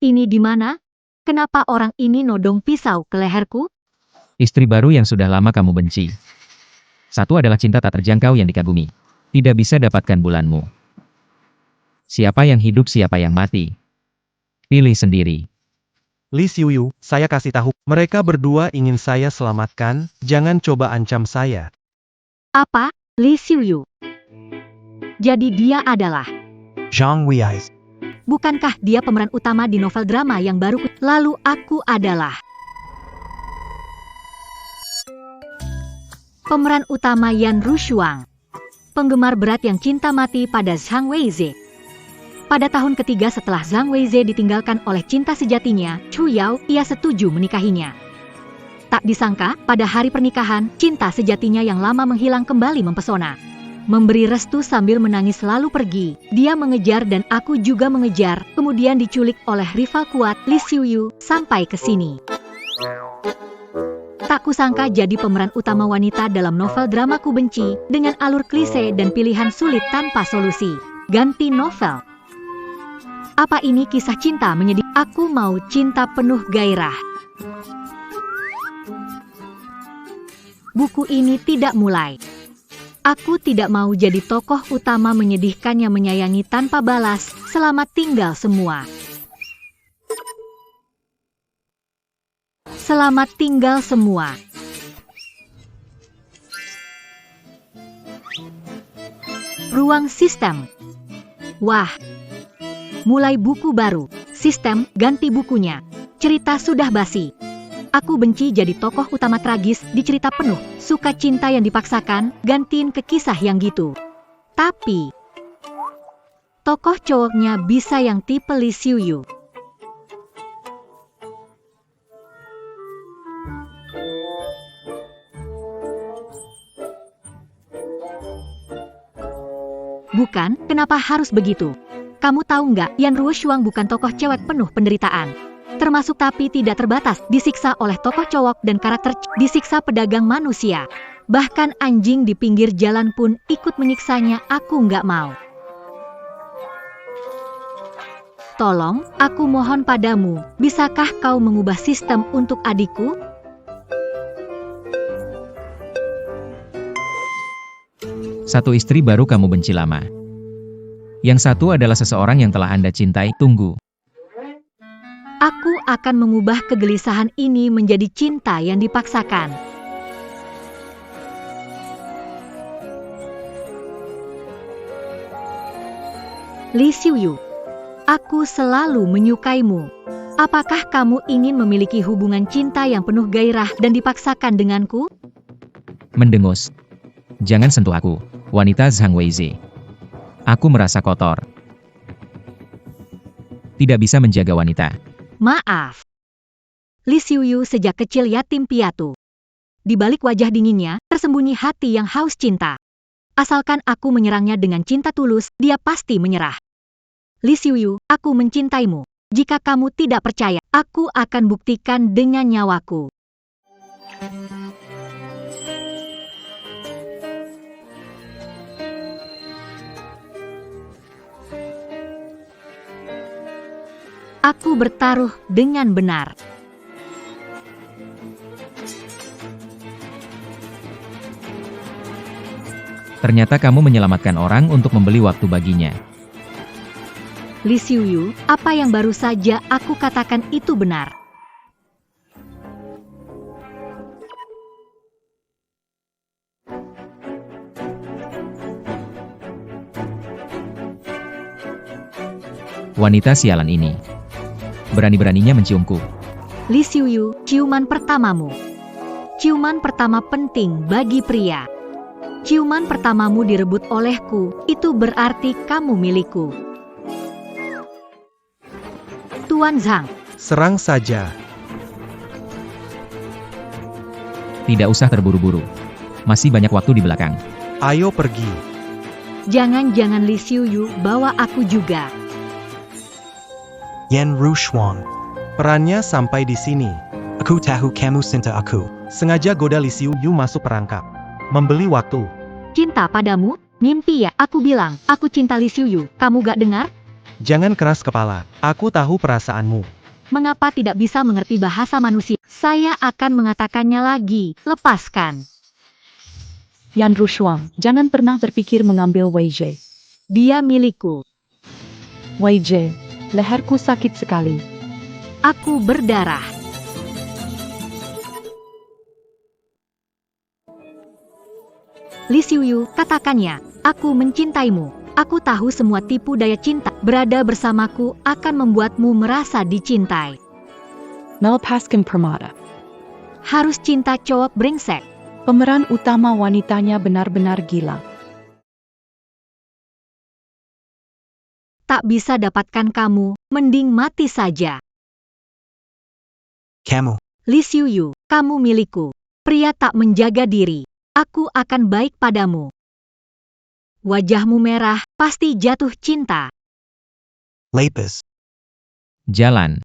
Ini di mana? Kenapa orang ini nodong pisau ke leherku? Istri baru yang sudah lama kamu benci. Satu adalah cinta tak terjangkau yang dikagumi. Tidak bisa dapatkan bulanmu. Siapa yang hidup, siapa yang mati? Pilih sendiri. Li Xiuyu, saya kasih tahu, mereka berdua ingin saya selamatkan, jangan coba ancam saya. Apa? Li Xiuyu. Jadi dia adalah... Zhang Wei's. Bukankah dia pemeran utama di novel drama yang baru? Lalu aku adalah... pemeran utama Yan Rushuang. Penggemar berat yang cinta mati pada Zhang Weize. Pada tahun ketiga setelah Zhang Weize ditinggalkan oleh cinta sejatinya, Chu Yao, ia setuju menikahinya. Tak disangka, pada hari pernikahan, cinta sejatinya yang lama menghilang kembali mempesona. Memberi restu sambil menangis lalu pergi. Dia mengejar dan aku juga mengejar, kemudian diculik oleh rival kuat, Li Xiuyu, sampai ke sini. Tak kusangka jadi pemeran utama wanita dalam novel drama Ku Benci, dengan alur klise dan pilihan sulit tanpa solusi. Ganti novel. Apa ini kisah cinta menyedih? Aku mau cinta penuh gairah. Buku ini tidak mulai. Aku tidak mau jadi tokoh utama menyedihkan yang menyayangi tanpa balas. Selamat tinggal semua. Selamat tinggal semua. Ruang sistem. Wah. Mulai buku baru. Sistem, ganti bukunya. Cerita sudah basi. Aku benci jadi tokoh utama tragis di cerita penuh sukacita yang dipaksakan, gantiin ke kisah yang gitu. Tapi, tokoh cowoknya bisa yang tipe Li Xiuyu. Bukan, kenapa harus begitu? Kamu tahu nggak, Yan Rushuang bukan tokoh cewek penuh penderitaan. Termasuk tapi tidak terbatas, disiksa oleh tokoh cowok dan karakter disiksa pedagang manusia. Bahkan anjing di pinggir jalan pun ikut menyiksanya, aku nggak mau. Tolong, aku mohon padamu, bisakah kau mengubah sistem untuk adikku? Satu istri baru kamu benci lama. Yang satu adalah seseorang yang telah Anda cintai. Tunggu. Aku akan mengubah kegelisahan ini menjadi cinta yang dipaksakan. Li Xiuyu, aku selalu menyukaimu. Apakah kamu ingin memiliki hubungan cinta yang penuh gairah dan dipaksakan denganku? Mendengus. Jangan sentuh aku, wanita Zhang Weize. Aku merasa kotor. Tidak bisa menjaga wanita. Maaf. Li Xiuyu sejak kecil yatim piatu. Di balik wajah dinginnya, tersembunyi hati yang haus cinta. Asalkan aku menyerangnya dengan cinta tulus, dia pasti menyerah. Li Xiuyu, aku mencintaimu. Jika kamu tidak percaya, aku akan buktikan dengan nyawaku. Aku bertaruh dengan benar. Ternyata kamu menyelamatkan orang untuk membeli waktu baginya. Li Xiuyu, apa yang baru saja aku katakan itu benar. Wanita sialan ini. Berani-beraninya menciumku. Li Xiuyu, ciuman pertamamu. Ciuman pertama penting bagi pria. Ciuman pertamamu direbut olehku, itu berarti kamu milikku. Tuan Zhang. Serang saja. Tidak usah terburu-buru. Masih banyak waktu di belakang. Ayo pergi. Jangan-jangan Li Xiuyu bawa aku juga. Yan Rushuang. Perannya sampai di sini. Aku tahu kamu cinta aku. Sengaja goda Li Xiuyu masuk perangkap. Membeli waktu. Cinta padamu? Mimpi ya, aku bilang, aku cinta Li Xiuyu, kamu gak dengar? Jangan keras kepala, aku tahu perasaanmu. Mengapa tidak bisa mengerti bahasa manusia? Saya akan mengatakannya lagi, lepaskan. Yan Rushuang, jangan pernah berpikir mengambil Wei Jie. Dia milikku. Wei Jie, leherku sakit sekali. Aku berdarah. Li Xiuyu, katakannya, aku mencintaimu. Aku tahu semua tipu daya cinta. Berada bersamaku akan membuatmu merasa dicintai. Melepaskan permata. Harus cinta cowok brengsek. Pemeran utama wanitanya benar-benar gila. Tak bisa dapatkan kamu, mending mati saja. Kamu. Li Xiuyu, kamu milikku. Pria tak menjaga diri. Aku akan baik padamu. Wajahmu merah, pasti jatuh cinta. Lapis. Jalan.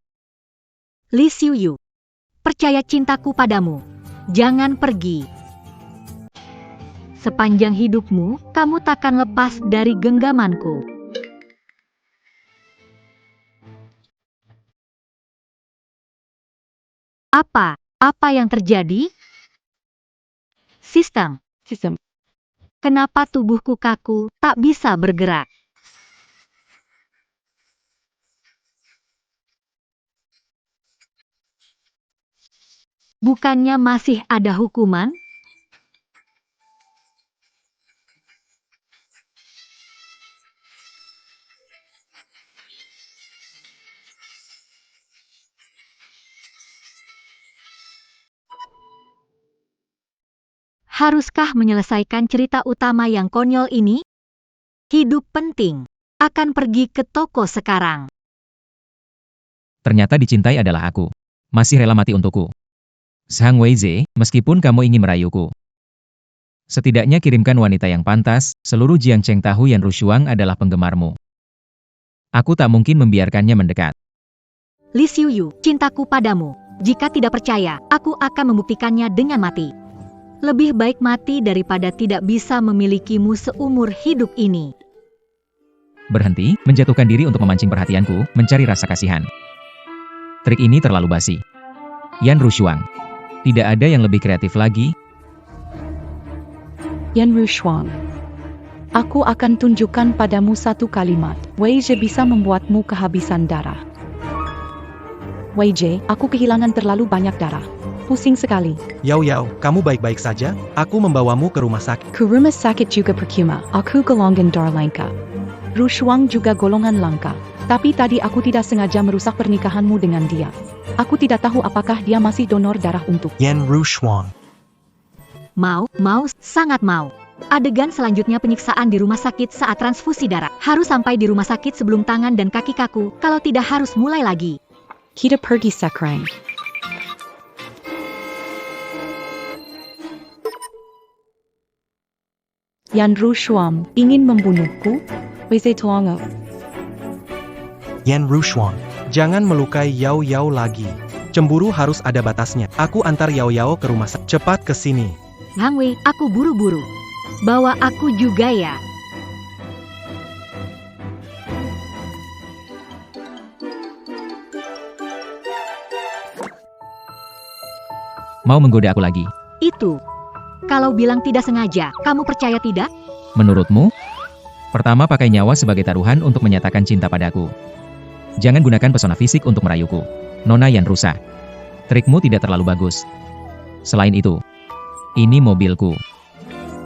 Li Xiuyu, percaya cintaku padamu. Jangan pergi. Sepanjang hidupmu, kamu takkan lepas dari genggamanku. Apa yang terjadi? Sistem. Kenapa tubuhku kaku, tak bisa bergerak? Bukannya masih ada hukuman? Haruskah menyelesaikan cerita utama yang konyol ini? Hidup penting. Akan pergi ke toko sekarang. Ternyata dicintai adalah aku. Masih rela mati untukku. Zhang Weizhe, meskipun kamu ingin merayuku. Setidaknya kirimkan wanita yang pantas, seluruh Jiangcheng tahu Yan Rushuang adalah penggemarmu. Aku tak mungkin membiarkannya mendekat. Li Xiuyu, cintaku padamu. Jika tidak percaya, aku akan membuktikannya dengan mati. Lebih baik mati daripada tidak bisa memilikimu seumur hidup ini. Berhenti, menjatuhkan diri untuk memancing perhatianku, mencari rasa kasihan. Trik ini terlalu basi. Yan Rushuang. Tidak ada yang lebih kreatif lagi. Yan Rushuang. Aku akan tunjukkan padamu satu kalimat. Wei Jie bisa membuatmu kehabisan darah. Wei Jie, aku kehilangan terlalu banyak darah. Pusing sekali. Yao Yao, kamu baik-baik saja? Aku membawamu ke rumah sakit. Ke rumah sakit juga percuma. Aku golongan darah langka. Rushuang juga golongan langka. Tapi tadi aku tidak sengaja merusak pernikahanmu dengan dia. Aku tidak tahu apakah dia masih donor darah untuk. Yan Rushuang. Mau, sangat mau. Adegan selanjutnya penyiksaan di rumah sakit saat transfusi darah. Harus sampai di rumah sakit sebelum tangan dan kaki kaku, kalau tidak harus mulai lagi. Kita pergi sekarang. Yan Rushuang ingin membunuhku? Wei Jie tolong. Yan Rushuang. Jangan melukai Yao Yao lagi. Cemburu harus ada batasnya. Aku antar Yao Yao ke rumah sakit. Cepat ke sini. Hang Wei, aku buru-buru. Bawa aku juga ya. Mau menggoda aku lagi. Itu. Kalau bilang tidak sengaja, kamu percaya tidak? Menurutmu? Pertama pakai nyawa sebagai taruhan untuk menyatakan cinta padaku. Jangan gunakan pesona fisik untuk merayuku. Nona Yan rusak. Trikmu tidak terlalu bagus. Selain itu, ini mobilku.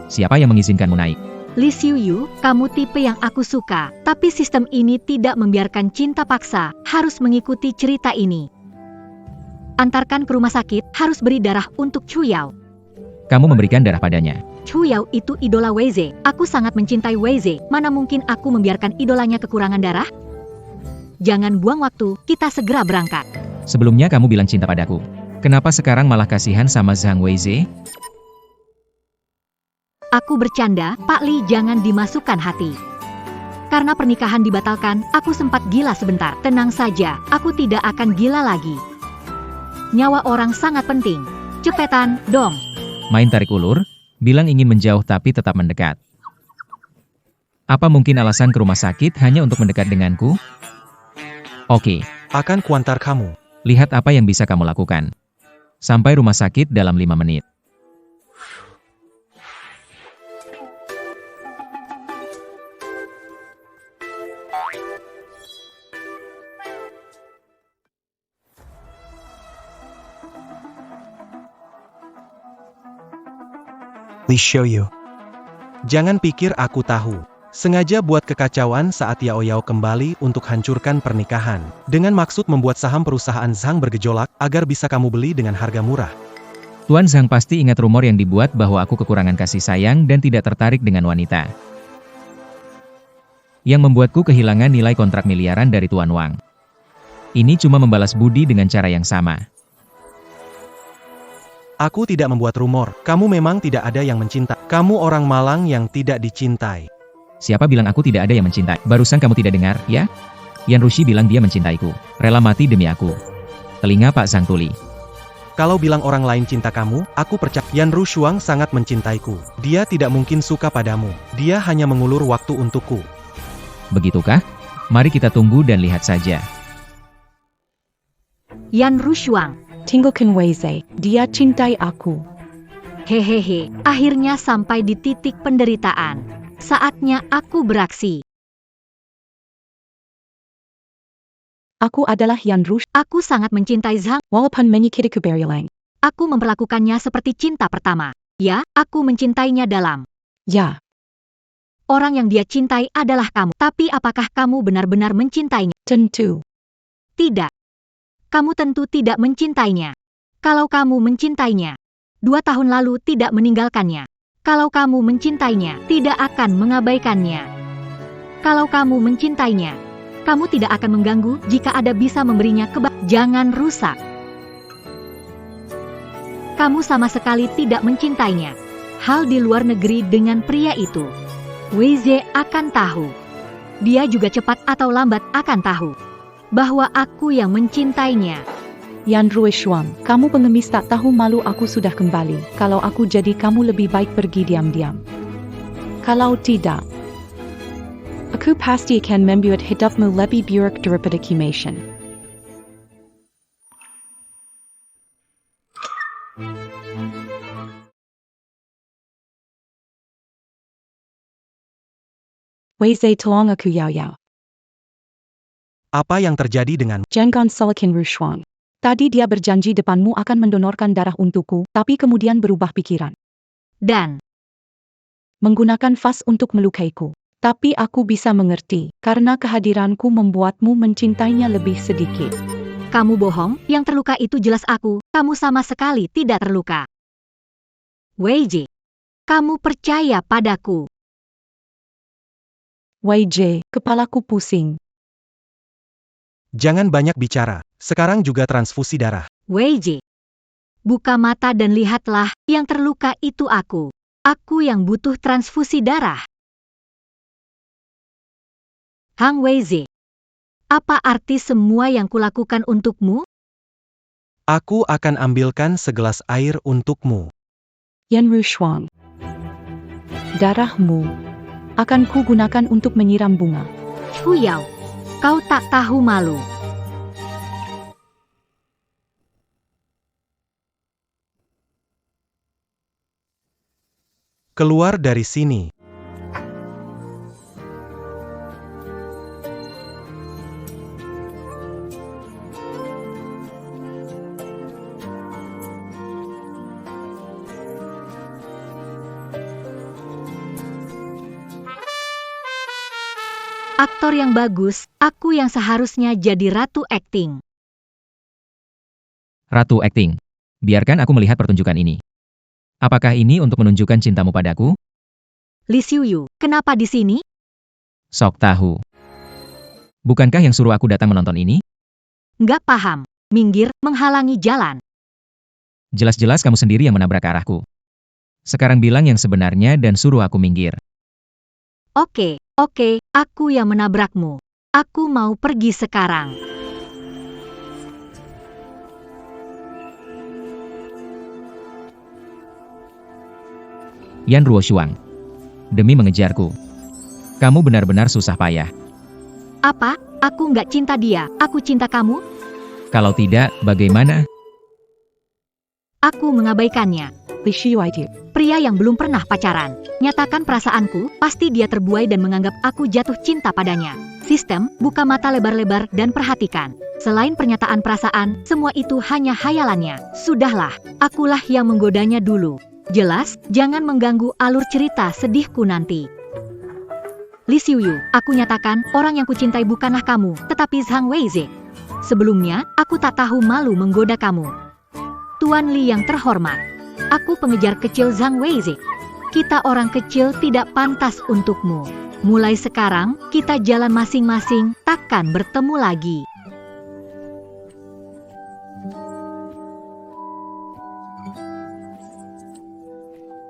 Siapa yang mengizinkanmu naik? Li Xiuyu, kamu tipe yang aku suka, tapi sistem ini tidak membiarkan cinta paksa, harus mengikuti cerita ini. Antarkan ke rumah sakit, harus beri darah untuk Chu Yao. Kamu memberikan darah padanya. Chu Yao itu idola Wei Jie. Aku sangat mencintai Wei Jie. Mana mungkin aku membiarkan idolanya kekurangan darah? Jangan buang waktu, kita segera berangkat. Sebelumnya kamu bilang cinta padaku. Kenapa sekarang malah kasihan sama Zhang Weizhe? Aku bercanda, Pak Li, jangan dimasukkan hati. Karena pernikahan dibatalkan, aku sempat gila sebentar. Tenang saja, aku tidak akan gila lagi. Nyawa orang sangat penting. Cepetan, dong. Main tarik ulur, bilang ingin menjauh tapi tetap mendekat. Apa mungkin alasan ke rumah sakit hanya untuk mendekat denganku? Oke, Akan kuantar kamu. lihat apa yang bisa kamu lakukan. Sampai rumah sakit dalam 5 menit. Please show you. Jangan pikir aku tahu. Sengaja buat kekacauan saat Yao Yao kembali untuk hancurkan pernikahan. Dengan maksud membuat saham perusahaan Zhang bergejolak agar bisa kamu beli dengan harga murah. Tuan Zhang pasti ingat rumor yang dibuat bahwa aku kekurangan kasih sayang dan tidak tertarik dengan wanita. Yang membuatku kehilangan nilai kontrak miliaran dari Tuan Wang. Ini cuma membalas budi dengan cara yang sama. Aku tidak membuat rumor. Kamu memang tidak ada yang mencinta. Kamu orang malang yang tidak dicintai. Siapa bilang aku tidak ada yang mencintai? Barusan kamu tidak dengar, ya? Yan Rushi bilang dia mencintaiku. Rela mati demi aku. Telinga Pak Sang tuli. Kalau bilang orang lain cinta kamu, aku percaya. Yan Rushuang sangat mencintaiku. Dia tidak mungkin suka padamu. Dia hanya mengulur waktu untukku. Begitukah? Mari kita tunggu dan lihat saja. Yan Rushuang. Tinggalkan Wei Zhe. Dia cintai aku. Hehehe, akhirnya sampai di titik penderitaan. Saatnya aku beraksi. Aku adalah Yan Rush. Aku sangat mencintai Zhang. Walaupun menyakitiku berulang. Aku memperlakukannya seperti cinta pertama. Ya, aku mencintainya dalam. Ya, Orang yang dia cintai adalah kamu. Tapi apakah kamu benar-benar mencintainya? tentu. Tidak. Kamu tentu tidak mencintainya. Kalau kamu mencintainya, 2 tahun lalu tidak meninggalkannya. Kalau kamu mencintainya, tidak akan mengabaikannya. Kalau kamu mencintainya, kamu tidak akan mengganggu jika ada bisa memberinya Jangan rusak. Kamu sama sekali tidak mencintainya. Hal di luar negeri dengan pria itu. Wei Zhe akan tahu. Dia juga cepat atau lambat akan tahu bahwa aku yang mencintainya. Yan Rushuang, kamu pengemis tak tahu malu. Aku sudah kembali. Kalau aku jadi kamu lebih baik pergi diam-diam. Kalau tidak, aku pasti akan membuat hidupmu lebih buruk daripada Kimashan. Wei Zhe tolong aku Yao Yao. Apa yang terjadi dengan Jangan salahkan Rushuang. Tadi dia berjanji depanmu akan mendonorkan darah untukku, tapi kemudian berubah pikiran. Dan Menggunakan vas untuk melukaiku. Tapi aku bisa mengerti, karena kehadiranku membuatmu mencintainya lebih sedikit. kamu bohong, yang terluka itu jelas aku. Kamu sama sekali tidak terluka. Wei Zhe, kamu percaya padaku. Wei Zhe, kepalaku pusing. Jangan banyak bicara. Sekarang juga transfusi darah. Wei Zhe, buka mata dan lihatlah, yang terluka itu aku. Aku yang butuh transfusi darah. Hang Wei Zhe, apa arti semua yang kulakukan untukmu? Aku akan ambilkan segelas air untukmu. Yan Rushuang. Darahmu akan kugunakan untuk menyiram bunga. Hu Yao, kau tak tahu malu. Keluar dari sini. Aktor yang bagus, aku yang seharusnya jadi ratu akting. Ratu akting. Biarkan aku melihat pertunjukan ini. Apakah ini untuk menunjukkan cintamu padaku? Li Xiuyu, kenapa di sini? Sok tahu. Bukankah yang suruh aku datang menonton ini? Nggak paham. Minggir, menghalangi jalan. Jelas-jelas kamu sendiri yang menabrak arahku. Sekarang bilang yang sebenarnya dan suruh aku minggir. Oke, aku yang menabrakmu. Aku mau pergi sekarang. Yan Ruoshuang. Demi mengejarku. Kamu benar-benar susah payah. Apa? Aku nggak cinta dia, aku cinta kamu. Kalau tidak, bagaimana? Aku mengabaikannya. Li Xiuaidi. Pria yang belum pernah pacaran. Nyatakan perasaanku, pasti dia terbuai dan menganggap aku jatuh cinta padanya. Sistem, buka mata lebar-lebar dan perhatikan. Selain pernyataan perasaan, semua itu hanya hayalannya. Sudahlah, akulah yang menggodanya dulu. Jelas, jangan mengganggu alur cerita sedihku nanti. Li Xiuyu, aku nyatakan, orang yang kucintai bukanlah kamu, tetapi Zhang Weize. Sebelumnya, aku tak tahu malu menggoda kamu. Tuan Li yang terhormat, aku pengejar kecil Zhang Weize. Kita orang kecil tidak pantas untukmu. Mulai sekarang, kita jalan masing-masing, takkan bertemu lagi.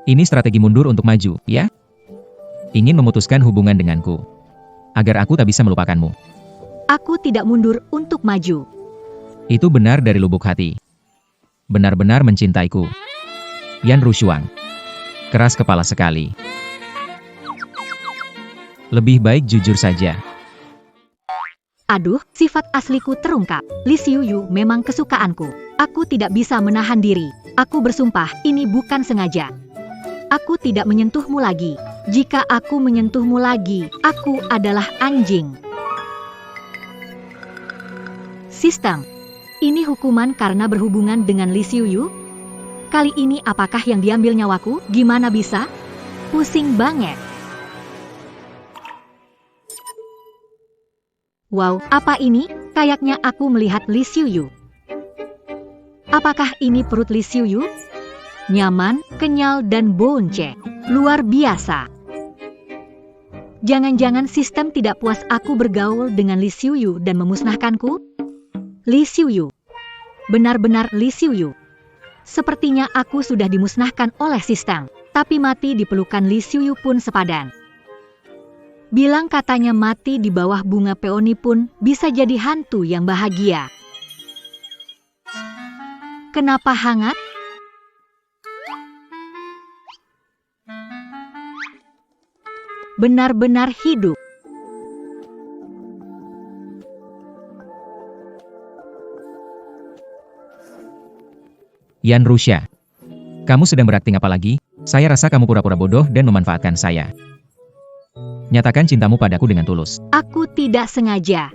Ini strategi mundur untuk maju, ya? Ingin memutuskan hubungan denganku. Agar aku tak bisa melupakanmu. Aku tidak mundur untuk maju. Itu benar dari lubuk hati. Benar-benar mencintaiku. Yan Rushuang. Keras kepala sekali. Lebih baik jujur saja. Aduh, sifat asliku terungkap. Li Xiuyu memang kesukaanku. Aku tidak bisa menahan diri. Aku bersumpah, ini bukan sengaja. Aku tidak menyentuhmu lagi. Jika aku menyentuhmu lagi, aku adalah anjing. Sistem. Ini hukuman karena berhubungan dengan Li Xiuyu? Kali ini apakah yang diambil nyawaku? Gimana bisa? Pusing banget. Wow, apa ini? Kayaknya aku melihat Li Xiuyu. Apakah ini perut Li Xiuyu? Nyaman, kenyal, dan bonce. Luar biasa. Jangan-jangan sistem tidak puas aku bergaul dengan Li Xiuyu dan memusnahkanku? Li Xiuyu. Benar-benar Li Xiuyu. Sepertinya aku sudah dimusnahkan oleh sistem. Tapi mati di pelukan Li Xiuyu pun sepadan. Bilang katanya mati di bawah bunga peoni pun bisa jadi hantu yang bahagia. Kenapa hangat? Benar-benar hidup. Yan Rusya. Kamu sedang berakting apa lagi? Saya rasa kamu pura-pura bodoh dan memanfaatkan saya. Nyatakan cintamu padaku dengan tulus. Aku tidak sengaja.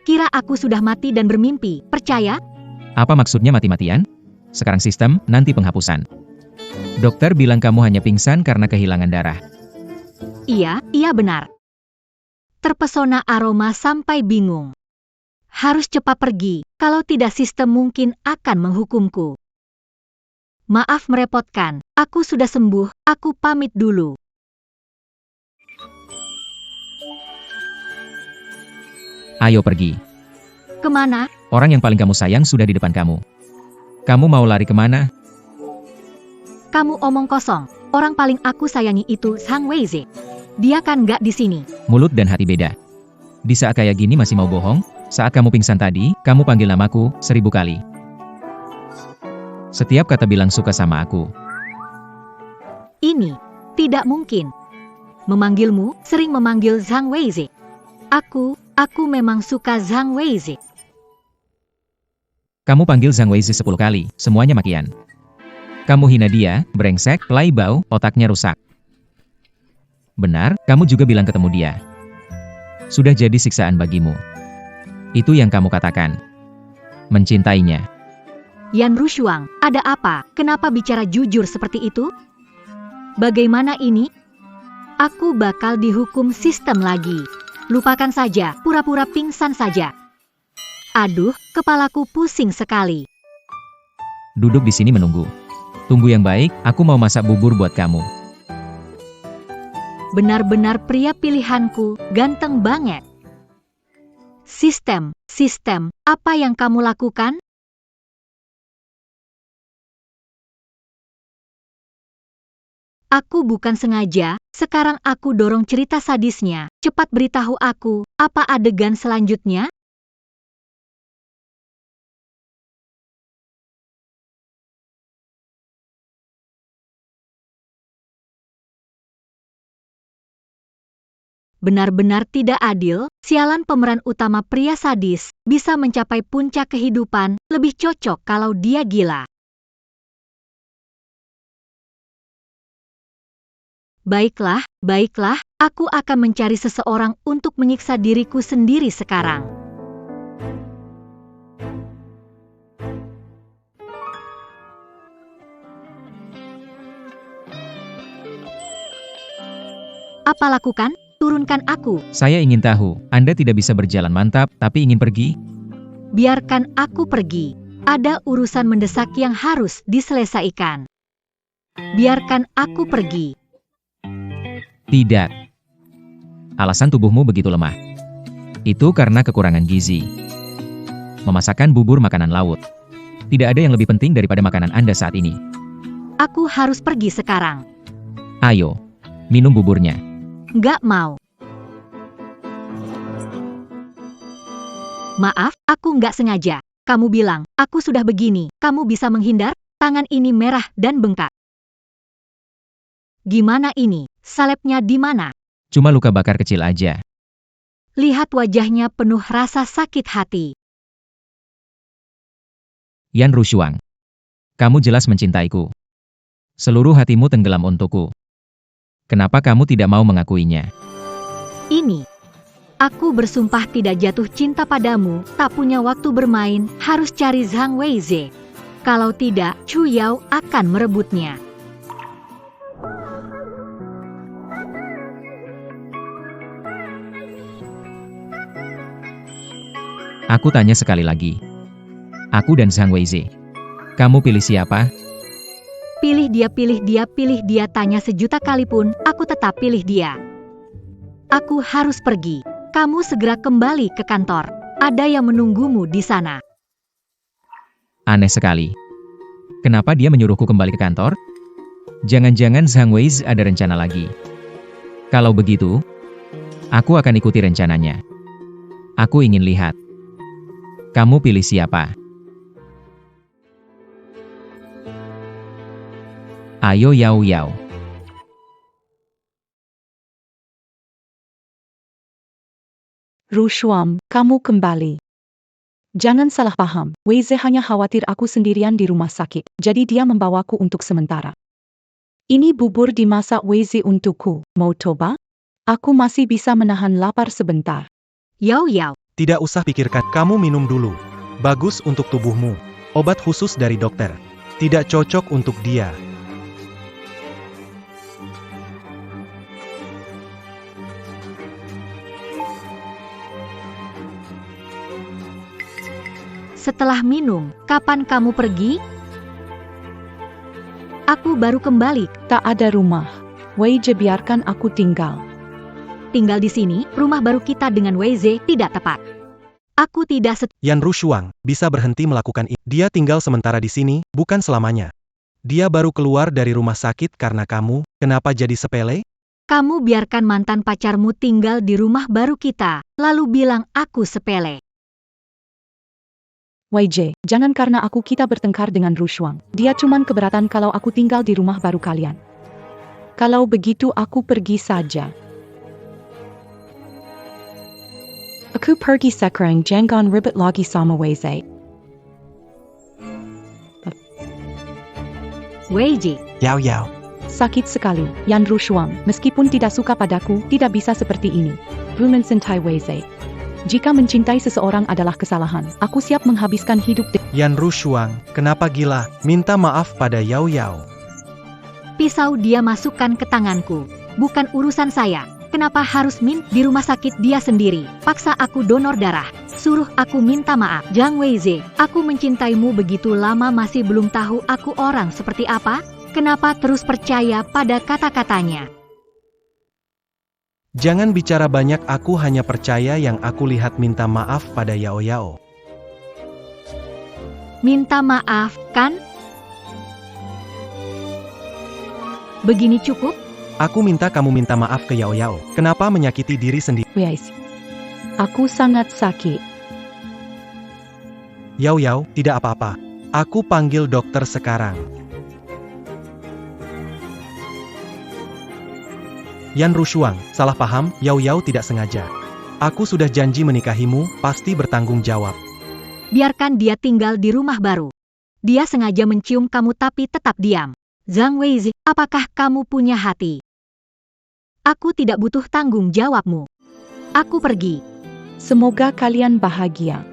Kira aku sudah mati dan bermimpi, percaya? Apa maksudnya mati-matian? Sekarang sistem, nanti penghapusan. Dokter bilang kamu hanya pingsan karena kehilangan darah. Iya benar. Terpesona aroma sampai bingung. Harus cepat pergi, kalau tidak sistem mungkin akan menghukumku. Maaf merepotkan, aku sudah sembuh, aku pamit dulu. Ayo pergi. Kemana? Orang yang paling kamu sayang sudah di depan kamu. Kamu mau lari kemana? Kamu omong kosong. Orang paling aku sayangi itu Zhang Weize. Dia kan nggak di sini. Mulut dan hati beda. Di saat kayak gini masih mau bohong? Saat kamu pingsan tadi, kamu panggil namaku 1000 kali. Setiap kata bilang suka sama aku. Ini tidak mungkin. Memanggilmu, sering memanggil Zhang Weize. Aku memang suka Zhang Weize. Kamu panggil Zhang Weizi 10 kali, semuanya makian. Kamu hina dia, brengsek, playboy, otaknya rusak. Benar, kamu juga bilang ketemu dia. Sudah jadi siksaan bagimu. Itu yang kamu katakan. Mencintainya. Yan Rushuang, ada apa? Kenapa bicara jujur seperti itu? Bagaimana ini? Aku bakal dihukum sistem lagi. Lupakan saja, pura-pura pingsan saja. Aduh, kepalaku pusing sekali. Duduk di sini menunggu. Tunggu yang baik, aku mau masak bubur buat kamu. Benar-benar pria pilihanku, ganteng banget. Sistem, apa yang kamu lakukan? Aku bukan sengaja, sekarang aku dorong cerita sadisnya. Cepat beritahu aku, apa adegan selanjutnya? Benar-benar tidak adil, sialan pemeran utama pria sadis, bisa mencapai puncak kehidupan, lebih cocok kalau dia gila. Baiklah, baiklah, aku akan mencari seseorang untuk menyiksa diriku sendiri sekarang. Apa lakukan? Turunkan aku. Saya ingin tahu, Anda tidak bisa berjalan mantap, tapi ingin pergi? Biarkan aku pergi. Ada urusan mendesak yang harus diselesaikan. Biarkan aku pergi. Tidak. Alasan tubuhmu begitu lemah. Itu karena kekurangan gizi. Memasakkan bubur makanan laut. Tidak ada yang lebih penting daripada makanan Anda saat ini. Aku harus pergi sekarang. Ayo, minum buburnya. Nggak mau. Maaf, aku nggak sengaja. Kamu bilang, aku sudah begini. Kamu bisa menghindar? Tangan ini merah dan bengkak. Gimana ini? Salepnya di mana? Cuma luka bakar kecil aja. Lihat wajahnya penuh rasa sakit hati. Yan Rushuang. Kamu jelas mencintaiku. Seluruh hatimu tenggelam untukku. Kenapa kamu tidak mau mengakuinya? Ini. Aku bersumpah tidak jatuh cinta padamu, tak punya waktu bermain, harus cari Zhang Weize. Kalau tidak, Chu Yao akan merebutnya. Aku tanya sekali lagi. Aku dan Zhang Weize. Kamu pilih siapa? Pilih dia, pilih dia, pilih dia, tanya sejuta kali pun, aku tetap pilih dia. Aku harus pergi. Kamu segera kembali ke kantor. Ada yang menunggumu di sana. Aneh sekali. Kenapa dia menyuruhku kembali ke kantor? Jangan-jangan Zhang Weize ada rencana lagi. Kalau begitu, aku akan ikuti rencananya. Aku ingin lihat. Kamu pilih siapa? Ayo Yao Yao. Rushuang, kamu kembali. Jangan salah paham, Weize hanya khawatir aku sendirian di rumah sakit, jadi dia membawaku untuk sementara. Ini bubur dimasak Weize untukku, mau coba? Aku masih bisa menahan lapar sebentar. Yao Yao. Tidak usah pikirkan, kamu minum dulu. Bagus untuk tubuhmu. Obat khusus dari dokter. Tidak cocok untuk dia. Setelah minum, kapan kamu pergi? Aku baru kembali. Tak ada rumah. Weize biarkan aku tinggal. Tinggal di sini, rumah baru kita dengan Weize tidak tepat. Aku tidak Yan Rushuang bisa berhenti melakukan ini. Dia tinggal sementara di sini, bukan selamanya. Dia baru keluar dari rumah sakit karena kamu, kenapa jadi sepele? Kamu biarkan mantan pacarmu tinggal di rumah baru kita, lalu bilang aku sepele. Weize, jangan karena kita bertengkar dengan Rushuang. Dia cuman keberatan kalau aku tinggal di rumah baru kalian. Kalau begitu aku pergi saja. Aku pergi sekarang, jangan ribet lagi sama Weize. Weize. Yao Yao. Sakit sekali, Yan Rushuang, meskipun tidak suka padaku, tidak bisa seperti ini. Ku mencintai Weize. Jika mencintai seseorang adalah kesalahan, aku siap menghabiskan hidup Yan Rushuang, kenapa gila? Minta maaf pada Yao Yao. Pisau dia masukkan ke tanganku. Bukan urusan saya. Kenapa harus di rumah sakit dia sendiri? Paksa aku donor darah. Suruh aku minta maaf. Zhang Weize, aku mencintaimu begitu lama masih belum tahu aku orang seperti apa? Kenapa terus percaya pada kata-katanya? Jangan bicara banyak, aku hanya percaya yang aku lihat. Minta maaf pada Yao Yao. Minta maaf, kan? Begini cukup? Aku minta kamu minta maaf ke Yao Yao. Kenapa menyakiti diri sendiri? Weize. Aku sangat sakit. Yao Yao, tidak apa-apa. Aku panggil dokter sekarang. Yan Rushuang, salah paham, Yao Yao tidak sengaja. Aku sudah janji menikahimu, pasti bertanggung jawab. Biarkan dia tinggal di rumah baru. Dia sengaja mencium kamu tapi tetap diam. Zhang Weizi, apakah kamu punya hati? Aku tidak butuh tanggung jawabmu. Aku pergi. Semoga kalian bahagia.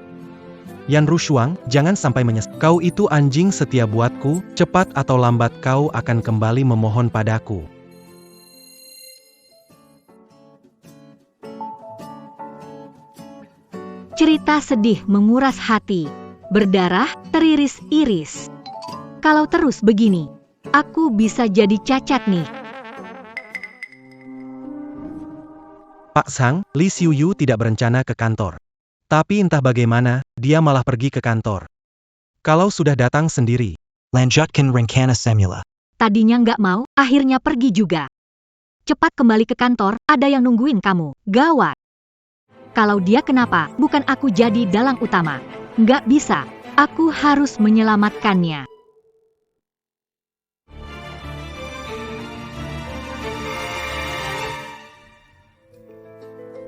Yan Rushuang, jangan sampai menyesal. Kau itu anjing setia buatku, cepat atau lambat kau akan kembali memohon padaku. Cerita sedih menguras hati. Berdarah, teriris-iris. Kalau terus begini, aku bisa jadi cacat nih. Pak Sang, Li Xiuyu tidak berencana ke kantor. Tapi entah bagaimana, dia malah pergi ke kantor. Kalau sudah datang sendiri. Lanjutkan rencana semula. Tadinya nggak mau, akhirnya pergi juga. Cepat kembali ke kantor, ada yang nungguin kamu. Gawat. Kalau dia kenapa, bukan aku jadi dalang utama. Nggak bisa, aku harus menyelamatkannya.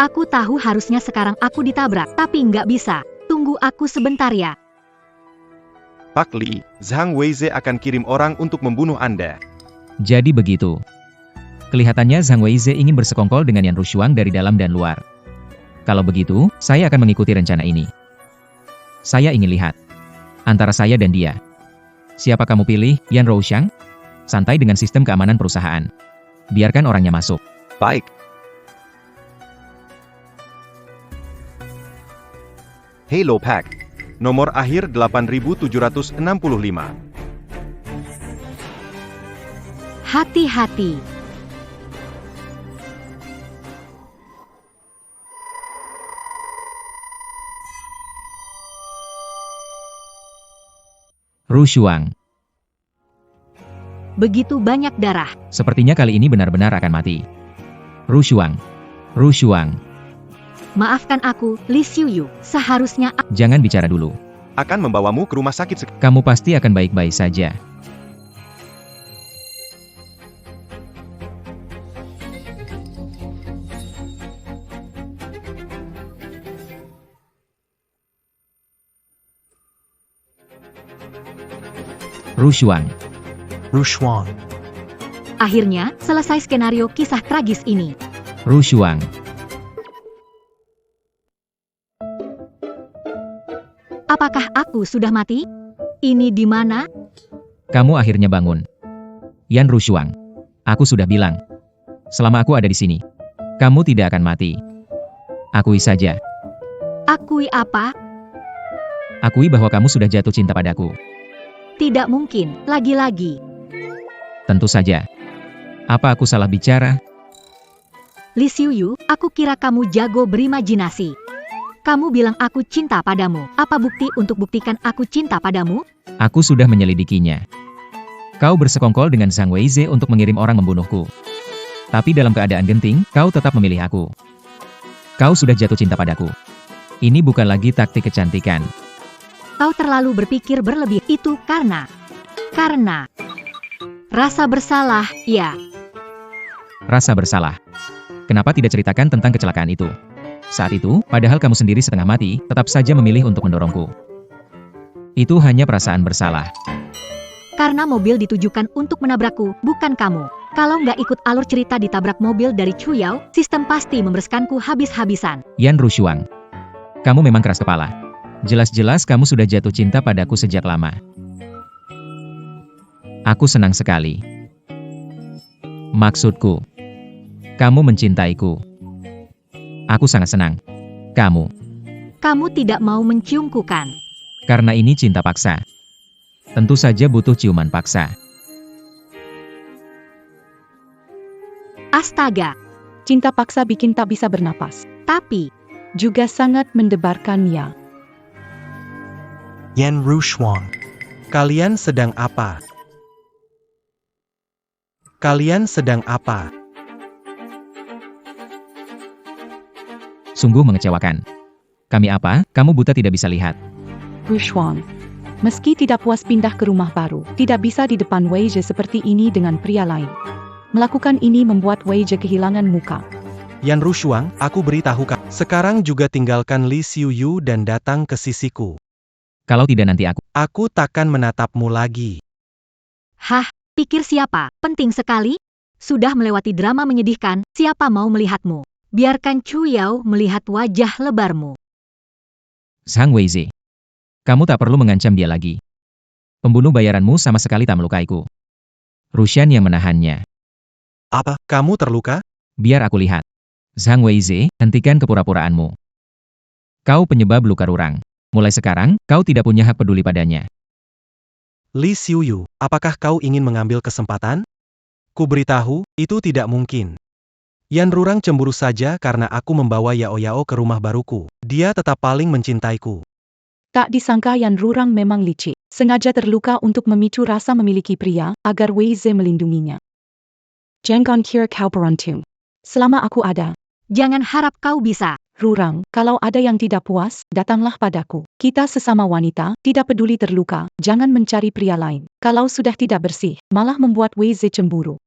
Aku tahu harusnya sekarang aku ditabrak, tapi nggak bisa. Tunggu aku sebentar ya. Pak Li, Zhang Weize akan kirim orang untuk membunuh Anda. Jadi begitu. Kelihatannya Zhang Weize ingin bersekongkol dengan Yan Rushuang dari dalam dan luar. Kalau begitu, saya akan mengikuti rencana ini. Saya ingin lihat. Antara saya dan dia. Siapa kamu pilih, Yan Rushuang? Santai dengan sistem keamanan perusahaan. Biarkan orangnya masuk. Baik. Hello Pak. Nomor akhir 8765. Hati-hati. Rushuang. Begitu banyak darah. Sepertinya kali ini benar-benar akan mati. Rushuang. Rushuang. Maafkan aku, Li Xiuyu. Seharusnya Jangan bicara dulu. Akan membawamu ke rumah sakit Kamu pasti akan baik-baik saja. Rushuang. Rushuang. akhirnya selesai skenario kisah tragis ini. Rushuang. Apakah aku sudah mati? Ini di mana? Kamu akhirnya bangun. Yan Rushuang. Aku sudah bilang. Selama aku ada di sini, kamu tidak akan mati. Akui saja. Akui apa? Akui bahwa kamu sudah jatuh cinta padaku. Tidak mungkin, lagi-lagi. Tentu saja. Apa aku salah bicara? Li Xiuyu, aku kira kamu jago berimajinasi. Kamu bilang aku cinta padamu. Apa bukti untuk buktikan aku cinta padamu? Aku sudah menyelidikinya. Kau bersekongkol dengan Zhang Weize untuk mengirim orang membunuhku. Tapi dalam keadaan genting, kau tetap memilih aku. Kau sudah jatuh cinta padaku. Ini bukan lagi taktik kecantikan. Kau terlalu berpikir berlebih. Itu karena rasa bersalah, ya. Rasa bersalah. Kenapa tidak ceritakan tentang kecelakaan itu? Saat itu, padahal kamu sendiri setengah mati, tetap saja memilih untuk mendorongku. Itu hanya perasaan bersalah. Karena mobil ditujukan untuk menabrakku, bukan kamu. Kalau nggak ikut alur cerita ditabrak mobil dari Chuyao, sistem pasti membereskanku habis-habisan. Yan Rushuang. Kamu memang keras kepala. Jelas-jelas kamu sudah jatuh cinta padaku sejak lama. Aku senang sekali. Maksudku, kamu mencintaiku. Aku sangat senang. Kamu tidak mau menciumku kan? Karena ini cinta paksa. Tentu saja butuh ciuman paksa. Astaga, Cinta paksa bikin tak bisa bernapas. tapi Juga sangat mendebarkan ya. Yan Rushuang. Kalian sedang apa? Kalian sedang apa? Sungguh mengecewakan. Kami apa? Kamu buta tidak bisa lihat. Rushuang. Meski tidak puas pindah ke rumah baru, tidak bisa di depan Weize seperti ini dengan pria lain. Melakukan ini membuat Wei Je kehilangan muka. Yan Rushuang, aku beritahu kamu. Sekarang juga tinggalkan Li Xiuyu dan datang ke sisiku. Kalau tidak nanti aku. Aku takkan menatapmu lagi. Hah, pikir siapa? Penting sekali. Sudah melewati drama menyedihkan, siapa mau melihatmu? Biarkan Chu Yao melihat wajah lebarmu. Zhang Weize. Kamu tak perlu mengancam dia lagi. Pembunuh bayaranmu sama sekali tak melukaiku. Rushan yang menahannya. Apa? Kamu terluka? Biar aku lihat. Zhang Weize, hentikan kepura-puraanmu. Kau penyebab luka Rurang. Mulai sekarang, kau tidak punya hak peduli padanya. Li Xiuyu, apakah kau ingin mengambil kesempatan? Ku beritahu, itu tidak mungkin. Yan Rurang cemburu saja karena aku membawa Yao Yao ke rumah baruku. Dia tetap paling mencintaiku. Tak disangka Yan Rurang memang licik. Sengaja terluka untuk memicu rasa memiliki pria, agar Wei Ze melindunginya. Jangan kira kau beruntung. Selama aku ada, Jangan harap kau bisa. Rurang, kalau ada yang tidak puas, datanglah padaku. Kita sesama wanita, tidak peduli terluka, jangan mencari pria lain. Kalau sudah tidak bersih, malah membuat Wei Ze cemburu.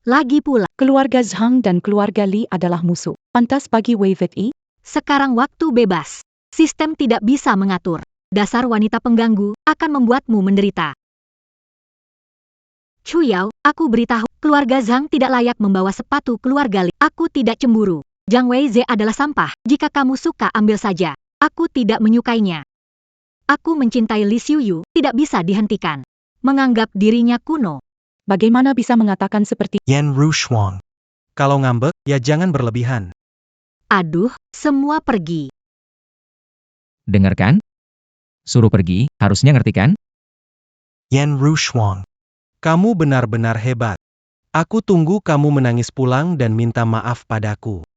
Lagi pula, Keluarga Zhang dan keluarga Li adalah musuh. Pantas bagi Wei Fei sekarang waktu bebas. Sistem tidak bisa mengatur. Dasar wanita pengganggu akan membuatmu menderita. Chu Yao, aku beritahu, keluarga Zhang tidak layak membawa sepatu keluarga Li. Aku tidak cemburu. Zhang Weize adalah sampah, jika kamu suka ambil saja. Aku tidak menyukainya. Aku mencintai Li Xiuyu, tidak bisa dihentikan. Menganggap dirinya kuno. Bagaimana bisa mengatakan seperti Yan Rushuang. Kalau ngambek, ya jangan berlebihan. Aduh, semua pergi. Dengarkan? Suruh pergi, harusnya ngerti kan? Yan Rushuang. Kamu benar-benar hebat. Aku tunggu kamu menangis pulang dan minta maaf padaku.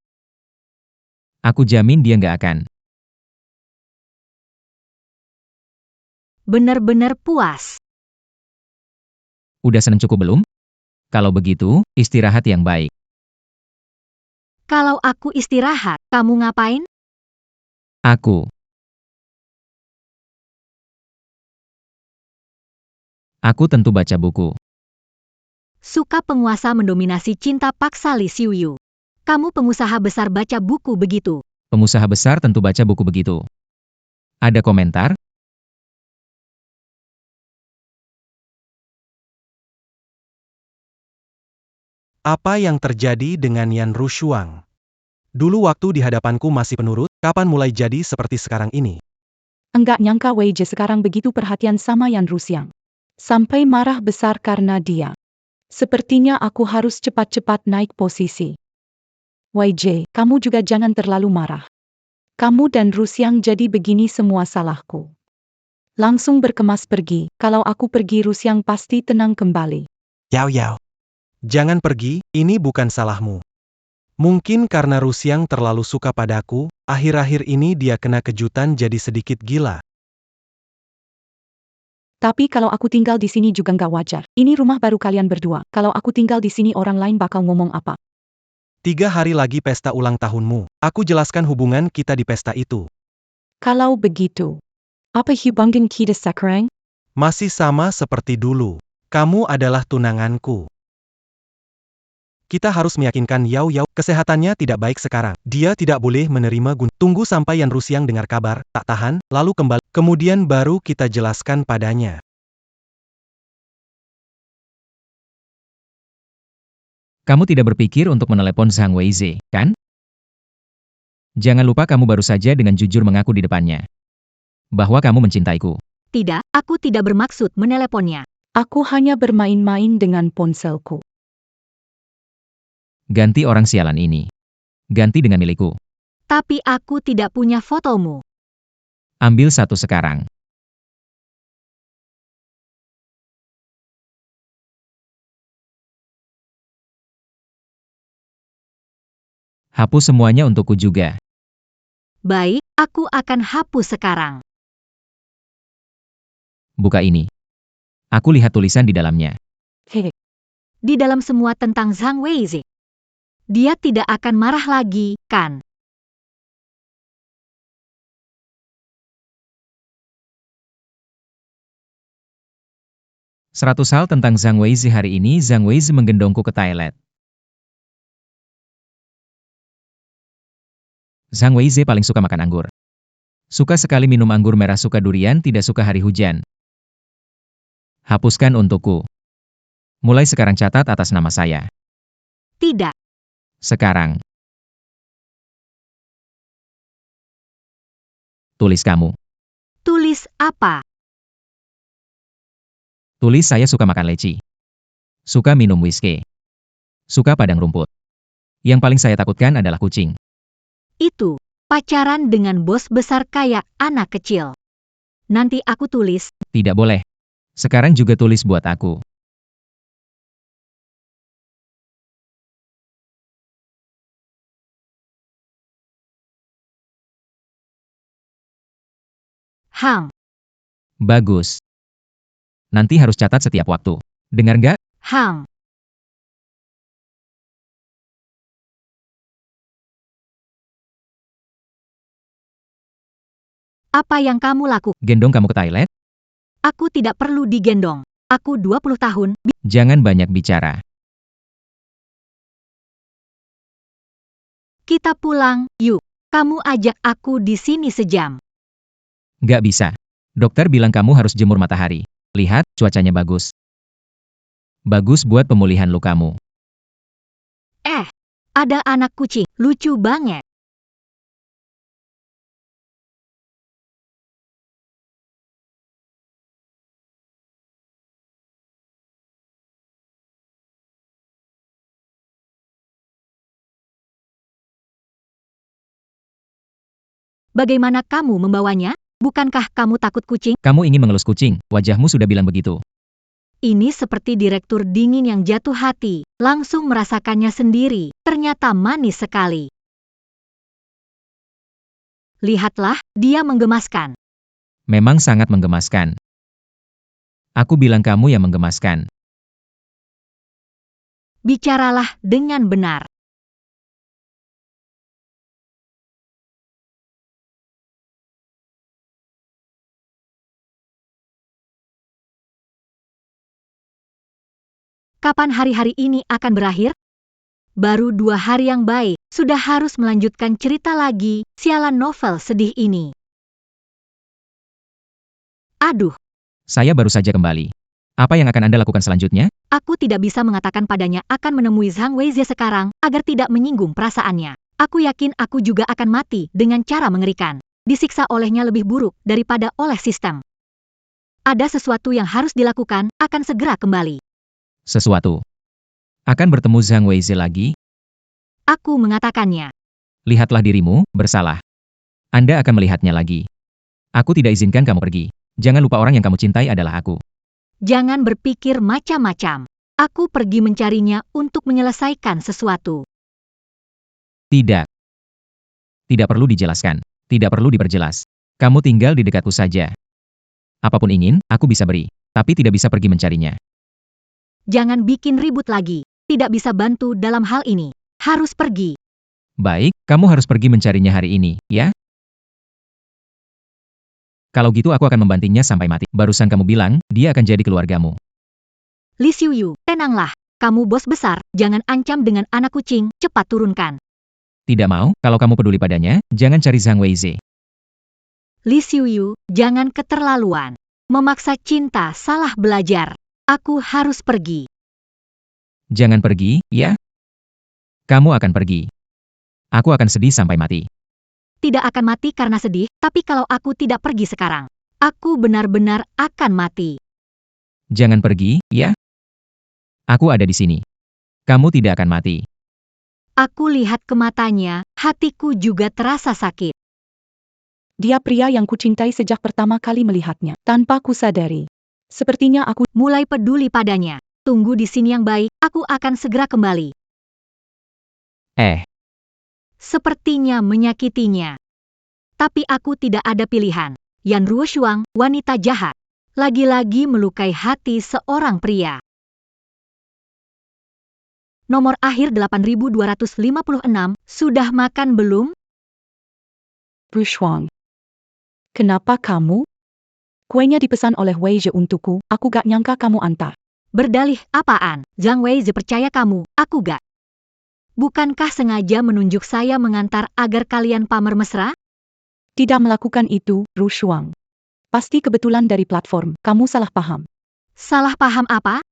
Aku jamin dia nggak akan. Benar-benar puas. Udah seneng cukup belum? Kalau begitu, istirahat yang baik. Kalau aku istirahat, kamu ngapain? Aku tentu baca buku. Suka penguasa mendominasi cinta paksa Li Xiuyu. Kamu pengusaha besar baca buku begitu. Pengusaha besar tentu baca buku begitu. Ada komentar? Apa yang terjadi dengan Yan Rushuang? Dulu waktu di hadapanku masih penurut, kapan mulai jadi seperti sekarang ini? enggak nyangka Wei Je sekarang begitu perhatian sama Yan Rushiang. Sampai marah besar karena dia. Sepertinya aku harus cepat-cepat naik posisi. Wei Je, kamu juga jangan terlalu marah. Kamu dan Rushiang jadi begini semua salahku. Langsung berkemas pergi, kalau aku pergi Rushiang pasti tenang kembali. Yao Yao. Jangan pergi, ini bukan salahmu. Mungkin karena Rushiang terlalu suka padaku, akhir-akhir ini dia kena kejutan jadi sedikit gila. Tapi kalau aku tinggal di sini juga nggak wajar. Ini rumah baru kalian berdua. Kalau aku tinggal di sini orang lain bakal ngomong apa? 3 hari lagi pesta ulang tahunmu. Aku jelaskan hubungan kita di pesta itu. Kalau begitu, apa hubungan kita sekarang? Masih sama seperti dulu. Kamu adalah tunanganku. Kita harus meyakinkan Yao Yao, kesehatannya tidak baik sekarang. Dia tidak boleh menerima Tunggu sampai Yan Rushiang dengar kabar, tak tahan, lalu kembali. Kemudian baru kita jelaskan padanya. Kamu tidak berpikir untuk menelepon Zhang Weize, kan? Jangan lupa kamu baru saja dengan jujur mengaku di depannya. Bahwa kamu mencintaiku. Tidak, aku tidak bermaksud meneleponnya. Aku hanya bermain-main dengan ponselku. Ganti orang sialan ini. Ganti dengan milikku. Tapi aku tidak punya fotomu. Ambil satu sekarang. Hapus semuanya untukku juga. Baik, aku akan hapus sekarang. Buka ini. Aku lihat tulisan di dalamnya. Hehe. Di dalam semua tentang Zhang Weize. Dia tidak akan marah lagi, kan? 100 hal tentang Zhang Weizi hari ini. Zhang Weizi menggendongku ke toilet. Zhang Weizi paling suka makan anggur. Suka sekali minum anggur merah, suka durian, tidak suka hari hujan. Hapuskan untukku. Mulai sekarang catat atas nama saya. Tidak. Sekarang. Tulis kamu. Tulis apa? Tulis saya suka makan leci. Suka minum whisky. Suka padang rumput. Yang paling saya takutkan adalah kucing. Itu. Pacaran dengan bos besar kayak anak kecil. Nanti aku tulis. Tidak boleh. Sekarang juga tulis buat aku. Hang. Bagus. Nanti harus catat setiap waktu. Dengar nggak? Hang. Apa yang kamu lakukan? Gendong kamu ke toilet? Aku tidak perlu digendong. Aku 20 tahun. Jangan banyak bicara. Kita pulang, yuk. Kamu ajak aku di sini sejam. Nggak bisa. Dokter bilang kamu harus jemur matahari. Lihat, cuacanya bagus. Bagus buat pemulihan lukamu. Ada anak kucing. Lucu banget. Bagaimana kamu membawanya? Bukankah kamu takut kucing? Kamu ingin mengelus kucing, wajahmu sudah bilang begitu. Ini seperti direktur dingin yang jatuh hati, langsung merasakannya sendiri, ternyata manis sekali. Lihatlah, dia menggemaskan. Memang sangat menggemaskan. Aku bilang kamu yang menggemaskan. Bicaralah dengan benar. Kapan hari-hari ini akan berakhir? Baru 2 hari yang baik, sudah harus melanjutkan cerita lagi, sialan novel sedih ini. Aduh, Saya baru saja kembali. Apa yang akan Anda lakukan selanjutnya? aku tidak bisa mengatakan padanya akan menemui Zhang Weizi sekarang, agar tidak menyinggung perasaannya. Aku yakin aku juga akan mati dengan cara mengerikan. Disiksa olehnya lebih buruk daripada oleh sistem. Ada sesuatu yang harus dilakukan, akan segera kembali. Sesuatu. Akan bertemu Zhang Weizi lagi? Aku mengatakannya. Lihatlah dirimu, bersalah. Anda akan melihatnya lagi. Aku tidak izinkan kamu pergi. Jangan lupa orang yang kamu cintai adalah aku. Jangan berpikir macam-macam. Aku pergi mencarinya untuk menyelesaikan sesuatu. Tidak. Tidak perlu dijelaskan. Tidak perlu diperjelas. Kamu tinggal di dekatku saja. Apapun ingin, aku bisa beri. Tapi tidak bisa pergi mencarinya. Jangan bikin ribut lagi. Tidak bisa bantu dalam hal ini. Harus pergi. Baik, kamu harus pergi mencarinya hari ini, ya? Kalau gitu aku akan membantingnya sampai mati. Barusan kamu bilang, dia akan jadi keluargamu. Li Xiuyu, tenanglah. Kamu bos besar, jangan ancam dengan anak kucing, cepat turunkan. Tidak mau, kalau kamu peduli padanya, jangan cari Zhang Weizi. Li Xiuyu, jangan keterlaluan. Memaksa cinta salah belajar. Aku harus pergi. Jangan pergi, ya? Kamu akan pergi. Aku akan sedih sampai mati. Tidak akan mati karena sedih, tapi kalau aku tidak pergi sekarang, aku benar-benar akan mati. Jangan pergi, ya? Aku ada di sini. Kamu tidak akan mati. Aku lihat ke matanya, hatiku juga terasa sakit. Dia pria yang kucintai sejak pertama kali melihatnya, tanpa kusadari. Sepertinya aku Mulai peduli padanya. Tunggu di sini yang baik, aku akan segera kembali. Sepertinya menyakitinya. Tapi aku tidak ada pilihan. Yan Ruoshuang, wanita jahat. Lagi-lagi melukai hati seorang pria. Nomor akhir 8256, sudah makan belum? Rushwang. Kenapa kamu? Kuenya dipesan oleh Wei Zhe untukku, aku gak nyangka kamu antar. Berdalih apaan? Zhang Weizhe percaya kamu, aku gak. Bukankah sengaja menunjuk saya mengantar agar kalian pamer mesra? Tidak melakukan itu, Ru Shuang. Pasti kebetulan dari platform, kamu salah paham. Salah paham apa?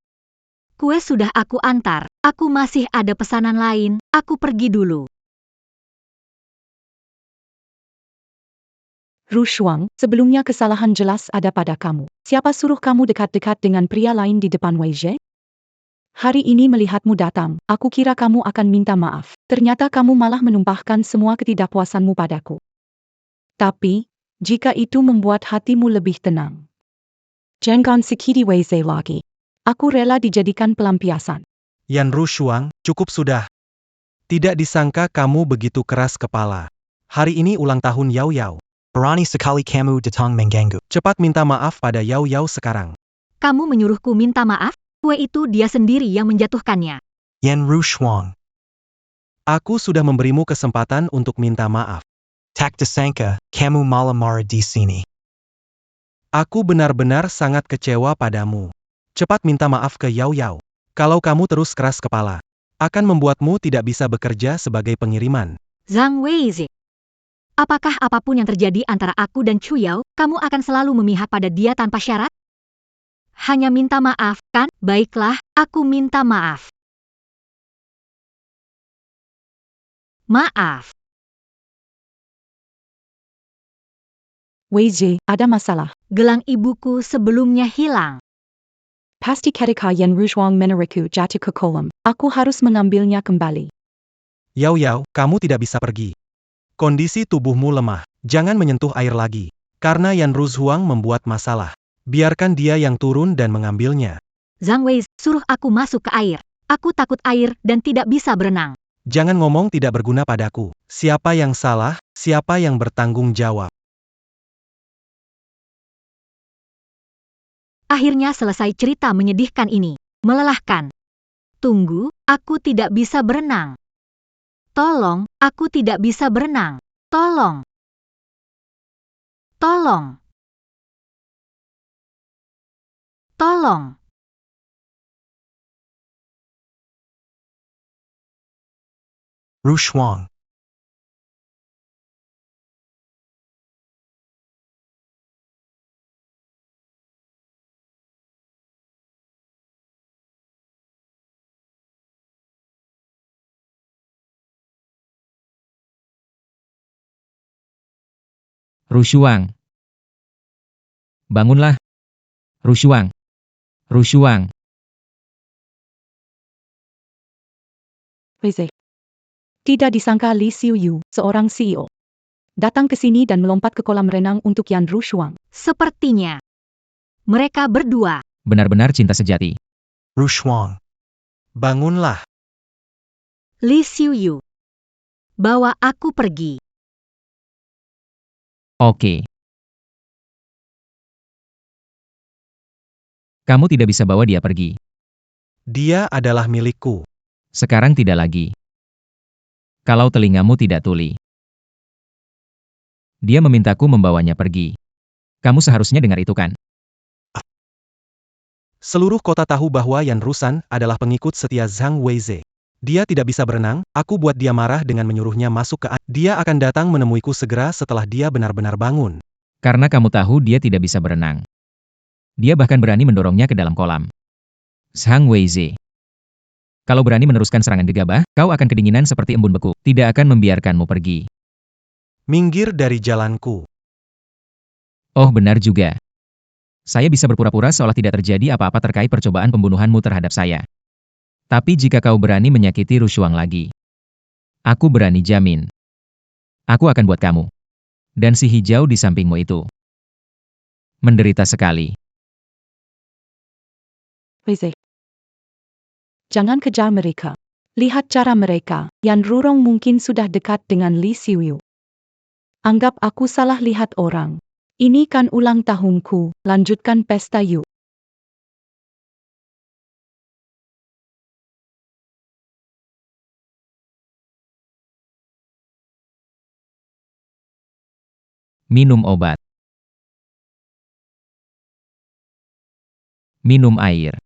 Kue sudah aku antar, aku masih ada pesanan lain, aku pergi dulu. Ru Shuang, sebelumnya kesalahan jelas ada pada kamu. Siapa suruh kamu dekat-dekat dengan pria lain di depan Wei Zhe? Hari ini melihatmu datang, aku kira kamu akan minta maaf. Ternyata kamu malah menumpahkan semua ketidakpuasanmu padaku. Tapi, jika itu membuat hatimu lebih tenang, jangan sakiti Wei Zhe lagi. Aku rela dijadikan pelampiasan. Yan Rushuang, cukup sudah. Tidak disangka kamu begitu keras kepala. Hari ini ulang tahun Yao Yao. Berani sekali kamu datang mengganggu. Cepat minta maaf pada Yao Yao sekarang. Kamu menyuruhku minta maaf? Kue itu dia sendiri yang menjatuhkannya. Yan Rushuang. Aku sudah memberimu kesempatan untuk minta maaf. Tak disangka, kamu malah marah di sini. Aku benar-benar sangat kecewa padamu. Cepat minta maaf ke Yao Yao. Kalau kamu terus keras kepala, akan membuatmu tidak bisa bekerja sebagai pengiriman. Zhang Weizhe. Apakah apapun yang terjadi antara aku dan Chu Yao, kamu akan selalu memihak pada dia tanpa syarat? Hanya minta maaf, kan? Baiklah, aku minta maaf. Maaf. Wei Zhe, ada masalah. Gelang ibuku sebelumnya hilang. Pasti ketika Yan Rushuang menarikku jatuh ke kolam, aku harus mengambilnya kembali. Yao Yao, kamu tidak bisa pergi. Kondisi tubuhmu lemah. Jangan menyentuh air lagi. Karena Yan Rushuang membuat masalah. Biarkan dia yang turun dan mengambilnya. Zhang Weizhe suruh aku masuk ke air. Aku takut air dan tidak bisa berenang. Jangan ngomong tidak berguna padaku. Siapa yang salah, siapa yang bertanggung jawab. Akhirnya selesai cerita menyedihkan ini. Melelahkan. Tunggu, aku tidak bisa berenang. Tolong, aku tidak bisa berenang. Tolong. Tolong. Tolong. Rushuang. Rushuang. Bangunlah. Rushuang. Rushuang. Wei Zhe. Tidak disangka Li Xiuyu, seorang CEO, datang ke sini dan melompat ke kolam renang untuk Yan Rushuang. Sepertinya. Mereka berdua. Benar-benar cinta sejati. Rushuang. Bangunlah. Li Xiuyu. Bawa aku pergi. Oke. Kamu tidak bisa bawa dia pergi. Dia adalah milikku. Sekarang tidak lagi. Kalau telingamu tidak tuli. Dia memintaku membawanya pergi. Kamu seharusnya dengar itu kan? Seluruh kota tahu bahwa Yan Rusan adalah pengikut setia Zhang Weizhe. Dia tidak bisa berenang, aku buat dia marah dengan menyuruhnya masuk ke air. Dia akan datang menemuiku segera setelah dia benar-benar bangun. Karena kamu tahu dia tidak bisa berenang. Dia bahkan berani mendorongnya ke dalam kolam. Zhang Weizhe. Kalau berani meneruskan serangan gegabah, kau akan kedinginan seperti embun beku. Tidak akan membiarkanmu pergi. Minggir dari jalanku. Oh benar juga. Saya bisa berpura-pura seolah tidak terjadi apa-apa terkait percobaan pembunuhanmu terhadap saya. Tapi jika kau berani menyakiti Rushuang lagi, aku berani jamin. Aku akan buat kamu. Dan si hijau di sampingmu itu menderita sekali. Wei Zhe. Jangan kejar mereka. Lihat cara mereka. Yan Rurong mungkin sudah dekat dengan Li Xiuyu. Anggap aku salah lihat orang. Ini kan ulang tahunku, lanjutkan pesta yuk. Minum obat. Minum air.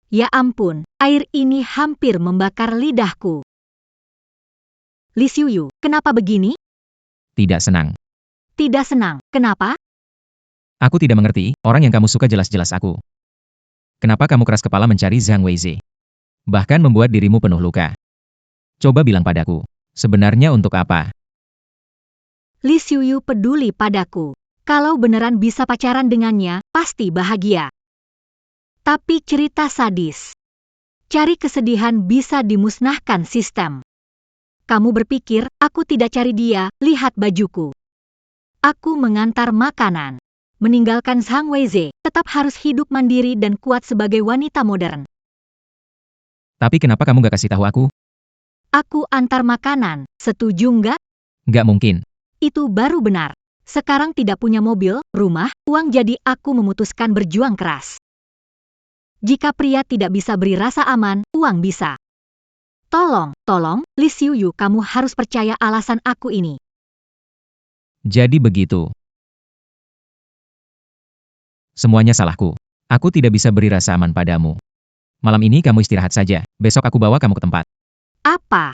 Ya ampun, air ini hampir membakar lidahku. Li Xiuyu, kenapa begini? Tidak senang. Tidak senang, kenapa? Aku tidak mengerti, orang yang kamu suka jelas-jelas aku. Kenapa kamu keras kepala mencari Zhang Weize? Bahkan membuat dirimu penuh luka. Coba bilang padaku, sebenarnya untuk apa? Li Xiuyu peduli padaku. Kalau beneran bisa pacaran dengannya, pasti bahagia. Tapi cerita sadis. Cari kesedihan bisa dimusnahkan sistem. Kamu berpikir, aku tidak cari dia, lihat bajuku. Aku mengantar makanan. Meninggalkan Zhang Weize, tetap harus hidup mandiri dan kuat sebagai wanita modern. Tapi kenapa kamu gak kasih tahu aku? Aku antar makanan, setuju nggak? Gak mungkin. Itu baru benar. Sekarang tidak punya mobil, rumah, uang, jadi aku memutuskan berjuang keras. Jika pria tidak bisa beri rasa aman, uang bisa. Tolong, Li Xiuyu, kamu harus percaya alasan aku ini. Jadi begitu. Semuanya salahku. Aku tidak bisa beri rasa aman padamu. Malam ini kamu istirahat saja, besok aku bawa kamu ke tempat. Apa?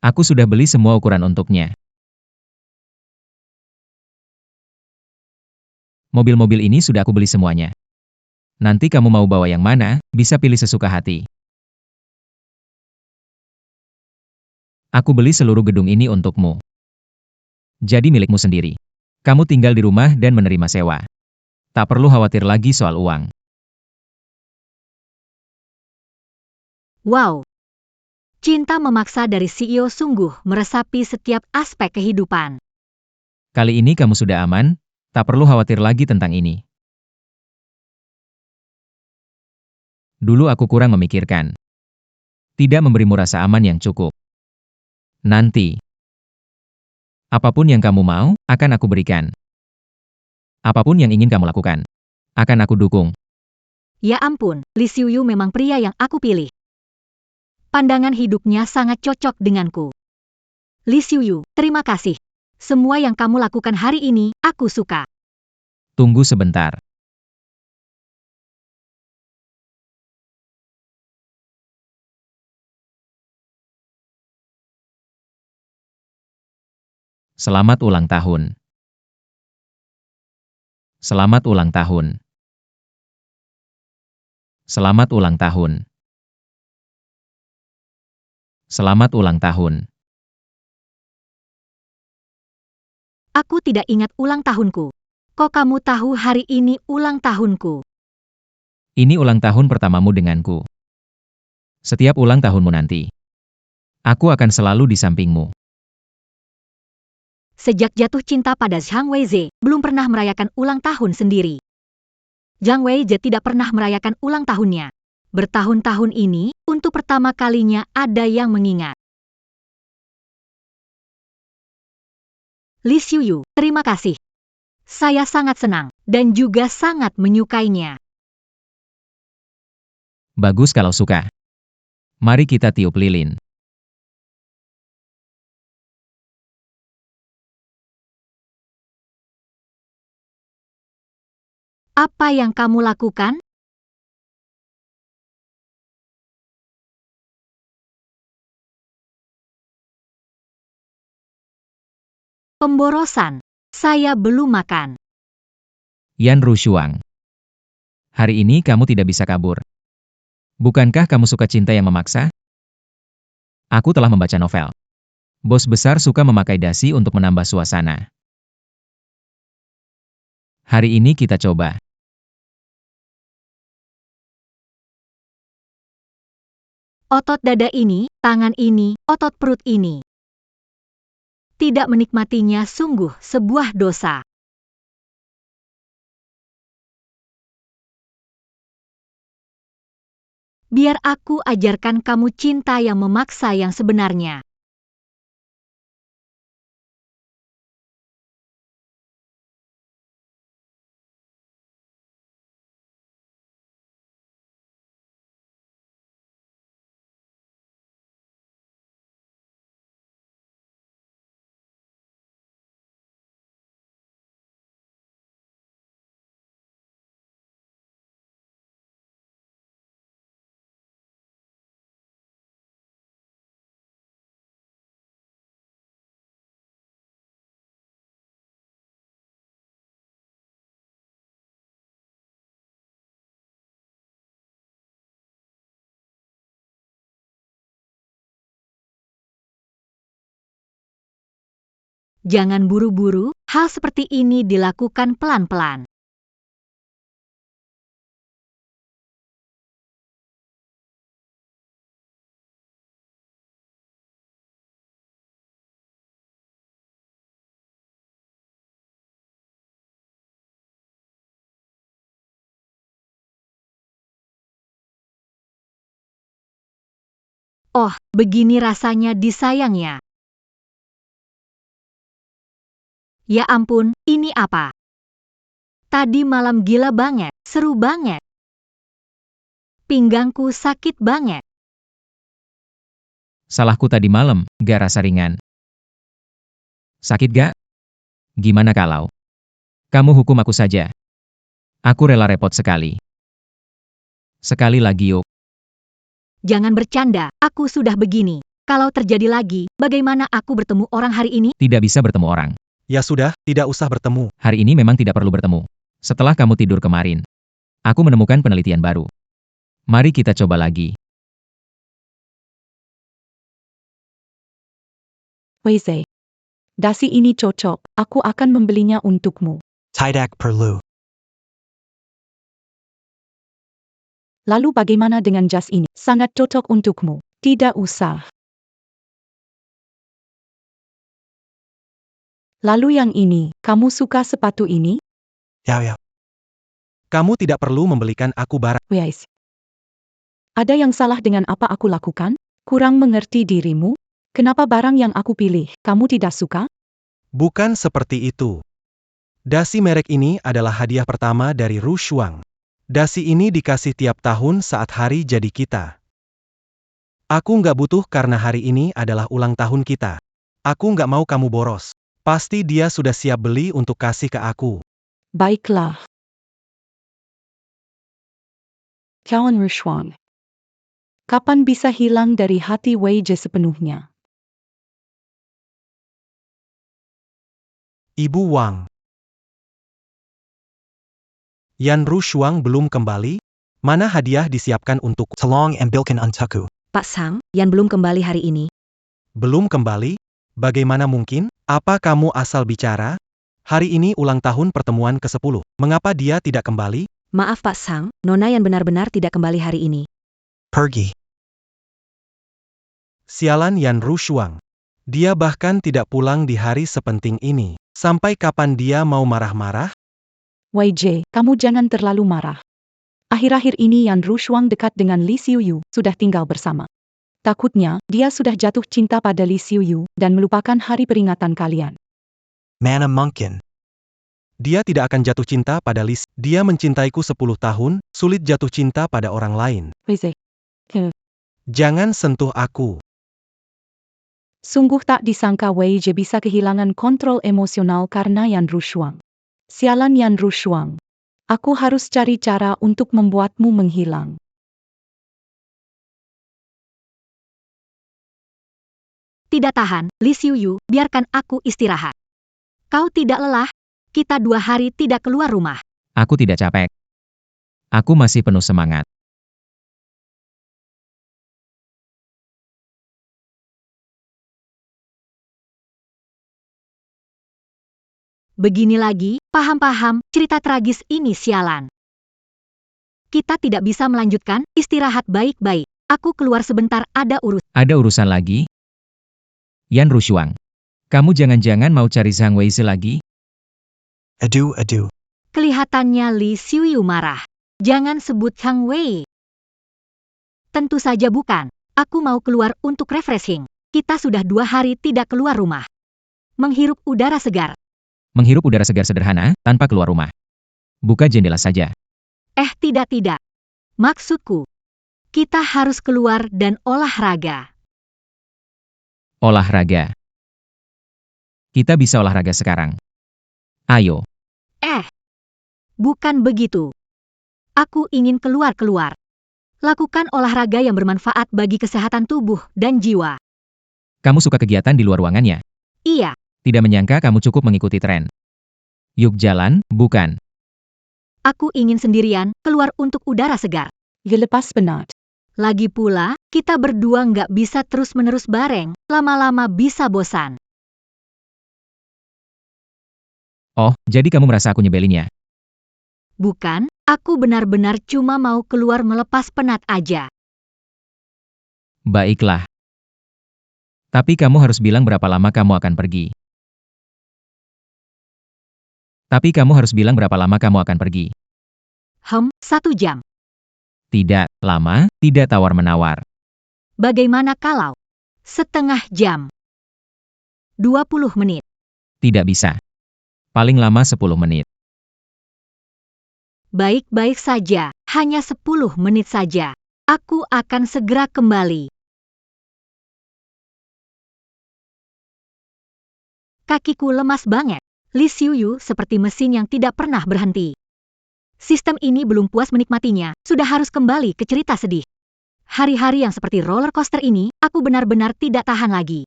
Aku sudah beli semua ukuran untuknya. Mobil-mobil ini sudah aku beli semuanya. Nanti kamu mau bawa yang mana, bisa pilih sesuka hati. Aku beli seluruh gedung ini untukmu. Jadi milikmu sendiri. Kamu tinggal di rumah dan menerima sewa. Tak perlu khawatir lagi soal uang. Wow. Cinta memaksa dari CEO sungguh meresapi setiap aspek kehidupan. Kali ini kamu sudah aman, tak perlu khawatir lagi tentang ini. Dulu aku kurang memikirkan. Tidak memberimu rasa aman yang cukup. Nanti. Apapun yang kamu mau, akan aku berikan. Apapun yang ingin kamu lakukan, akan aku dukung. Ya ampun, Li Xiuyu memang pria yang aku pilih. Pandangan hidupnya sangat cocok denganku. Li Xiuyu, terima kasih. Semua yang kamu lakukan hari ini, aku suka. Tunggu sebentar. Selamat ulang tahun. Selamat ulang tahun. Selamat ulang tahun. Selamat ulang tahun. Aku tidak ingat ulang tahunku. Kok kamu tahu hari ini ulang tahunku? Ini ulang tahun pertamamu denganku. Setiap ulang tahunmu nanti, aku akan selalu di sampingmu. Sejak jatuh cinta pada Zhang Weize, belum pernah merayakan ulang tahun sendiri. Zhang Weize tidak pernah merayakan ulang tahunnya. Bertahun-tahun ini, untuk pertama kalinya ada yang mengingat. Li Xiuyu, terima kasih. Saya sangat senang, dan juga sangat menyukainya. Bagus kalau suka. Mari kita tiup lilin. Apa yang kamu lakukan? Pemborosan. Saya belum makan. Yan Rushuang. Hari ini kamu tidak bisa kabur. Bukankah kamu suka cinta yang memaksa? Aku telah membaca novel. Bos besar suka memakai dasi untuk menambah suasana. Hari ini kita coba. Otot dada ini, tangan ini, otot perut ini. Tidak menikmatinya sungguh sebuah dosa. Biar aku ajarkan kamu cinta yang memaksa yang sebenarnya. Jangan buru-buru, hal seperti ini dilakukan pelan-pelan. Oh, begini rasanya disayang ya. Ya ampun, ini apa? Tadi malam gila banget, seru banget. Pinggangku sakit banget. Salahku tadi malam, gak rasa ringan. Sakit gak? Gimana kalau kamu hukum aku saja? Aku rela repot sekali. Sekali lagi yuk. Jangan bercanda, aku sudah begini. Kalau terjadi lagi, bagaimana aku bertemu orang hari ini? Tidak bisa bertemu orang. Ya sudah, tidak usah bertemu. Hari ini memang tidak perlu bertemu. Setelah kamu tidur kemarin, aku menemukan penelitian baru. Mari kita coba lagi. Weize. Dasi ini cocok, aku akan membelinya untukmu. Tidak perlu. Lalu bagaimana dengan jas ini? Sangat cocok untukmu. Tidak usah. Lalu yang ini, kamu suka sepatu ini? Ya. Kamu tidak perlu membelikan aku barang. Weize. Ada yang salah dengan apa aku lakukan? Kurang mengerti dirimu? Kenapa barang yang aku pilih, kamu tidak suka? Bukan seperti itu. Dasi merek ini adalah hadiah pertama dari Ru Shuang. Dasi ini dikasih tiap tahun saat hari jadi kita. Aku nggak butuh karena hari ini adalah ulang tahun kita. Aku nggak mau kamu boros. Pasti dia sudah siap beli untuk kasih ke aku. Baiklah. Kawan Rushuang. Kapan bisa hilang dari hati Weize sepenuhnya? Ibu Wang. Yan Ru Shuang belum kembali? Mana hadiah disiapkan untuk? Tolong ambilkan untukku. Pak Sang, Yan belum kembali hari ini. Belum kembali? Bagaimana mungkin? Apa kamu asal bicara? Hari ini ulang tahun pertemuan ke-10. Mengapa dia tidak kembali? Maaf Pak Sang, Nona Yan benar-benar tidak kembali hari ini. Pergi. Sialan Yan Ru Shuang. Dia bahkan tidak pulang di hari sepenting ini. Sampai kapan dia mau marah-marah? Weize, kamu jangan terlalu marah. Akhir-akhir ini Yan Rushuang dekat dengan Li Xiuyu, sudah tinggal bersama. Takutnya, dia sudah jatuh cinta pada Li Xiuyu, dan melupakan hari peringatan kalian. Mana mungkin. Dia tidak akan jatuh cinta pada Lis. Dia mencintaiku 10 tahun, sulit jatuh cinta pada orang lain. Weize. Jangan sentuh aku. Sungguh tak disangka Weize bisa kehilangan kontrol emosional karena Yan Rushuang. Sialan Yan Rushuang. Aku harus cari cara untuk membuatmu menghilang. Tidak tahan, Li Xiuyu, biarkan aku istirahat. Kau tidak lelah? Kita 2 hari tidak keluar rumah. Aku tidak capek. Aku masih penuh semangat. Begini lagi, paham-paham, cerita tragis ini sialan. Kita tidak bisa melanjutkan, istirahat baik-baik. Aku keluar sebentar, ada urusan. Ada urusan lagi? Yan Rushuang. Kamu jangan-jangan mau cari Zhang Weize lagi? Aduh. Kelihatannya Li Xiuyu marah. Jangan sebut Zhang Wei. Tentu saja bukan. Aku mau keluar untuk refreshing. Kita sudah 2 hari tidak keluar rumah. Menghirup udara segar. Menghirup udara segar sederhana, tanpa keluar rumah. Buka jendela saja. Tidak. Maksudku, kita harus keluar dan olahraga. Olahraga. Kita bisa olahraga sekarang. Ayo. Bukan begitu. Aku ingin keluar-keluar. Lakukan olahraga yang bermanfaat bagi kesehatan tubuh dan jiwa. Kamu suka kegiatan di luar ruangannya? Iya, Tidak menyangka kamu cukup mengikuti tren. Yuk jalan, bukan? aku ingin sendirian, keluar untuk udara segar. Lepas penat. Lagi pula, kita berdua nggak bisa terus-menerus bareng, lama-lama bisa bosan. Oh, jadi kamu merasa aku nyebelin ya? Bukan, aku benar-benar cuma mau keluar melepas penat aja. Baiklah. Tapi kamu harus bilang berapa lama kamu akan pergi. Tapi kamu harus bilang berapa lama kamu akan pergi. 1 jam. Tidak lama, tidak tawar-menawar. Bagaimana kalau setengah jam? 20 menit. Tidak bisa. Paling lama 10 menit. Baik-baik saja, hanya 10 menit saja. Aku akan segera kembali. Kakiku lemas banget. Li Xiuyu seperti mesin yang tidak pernah berhenti. Sistem ini belum puas menikmatinya, sudah harus kembali ke cerita sedih. Hari-hari yang seperti roller coaster ini, aku benar-benar tidak tahan lagi.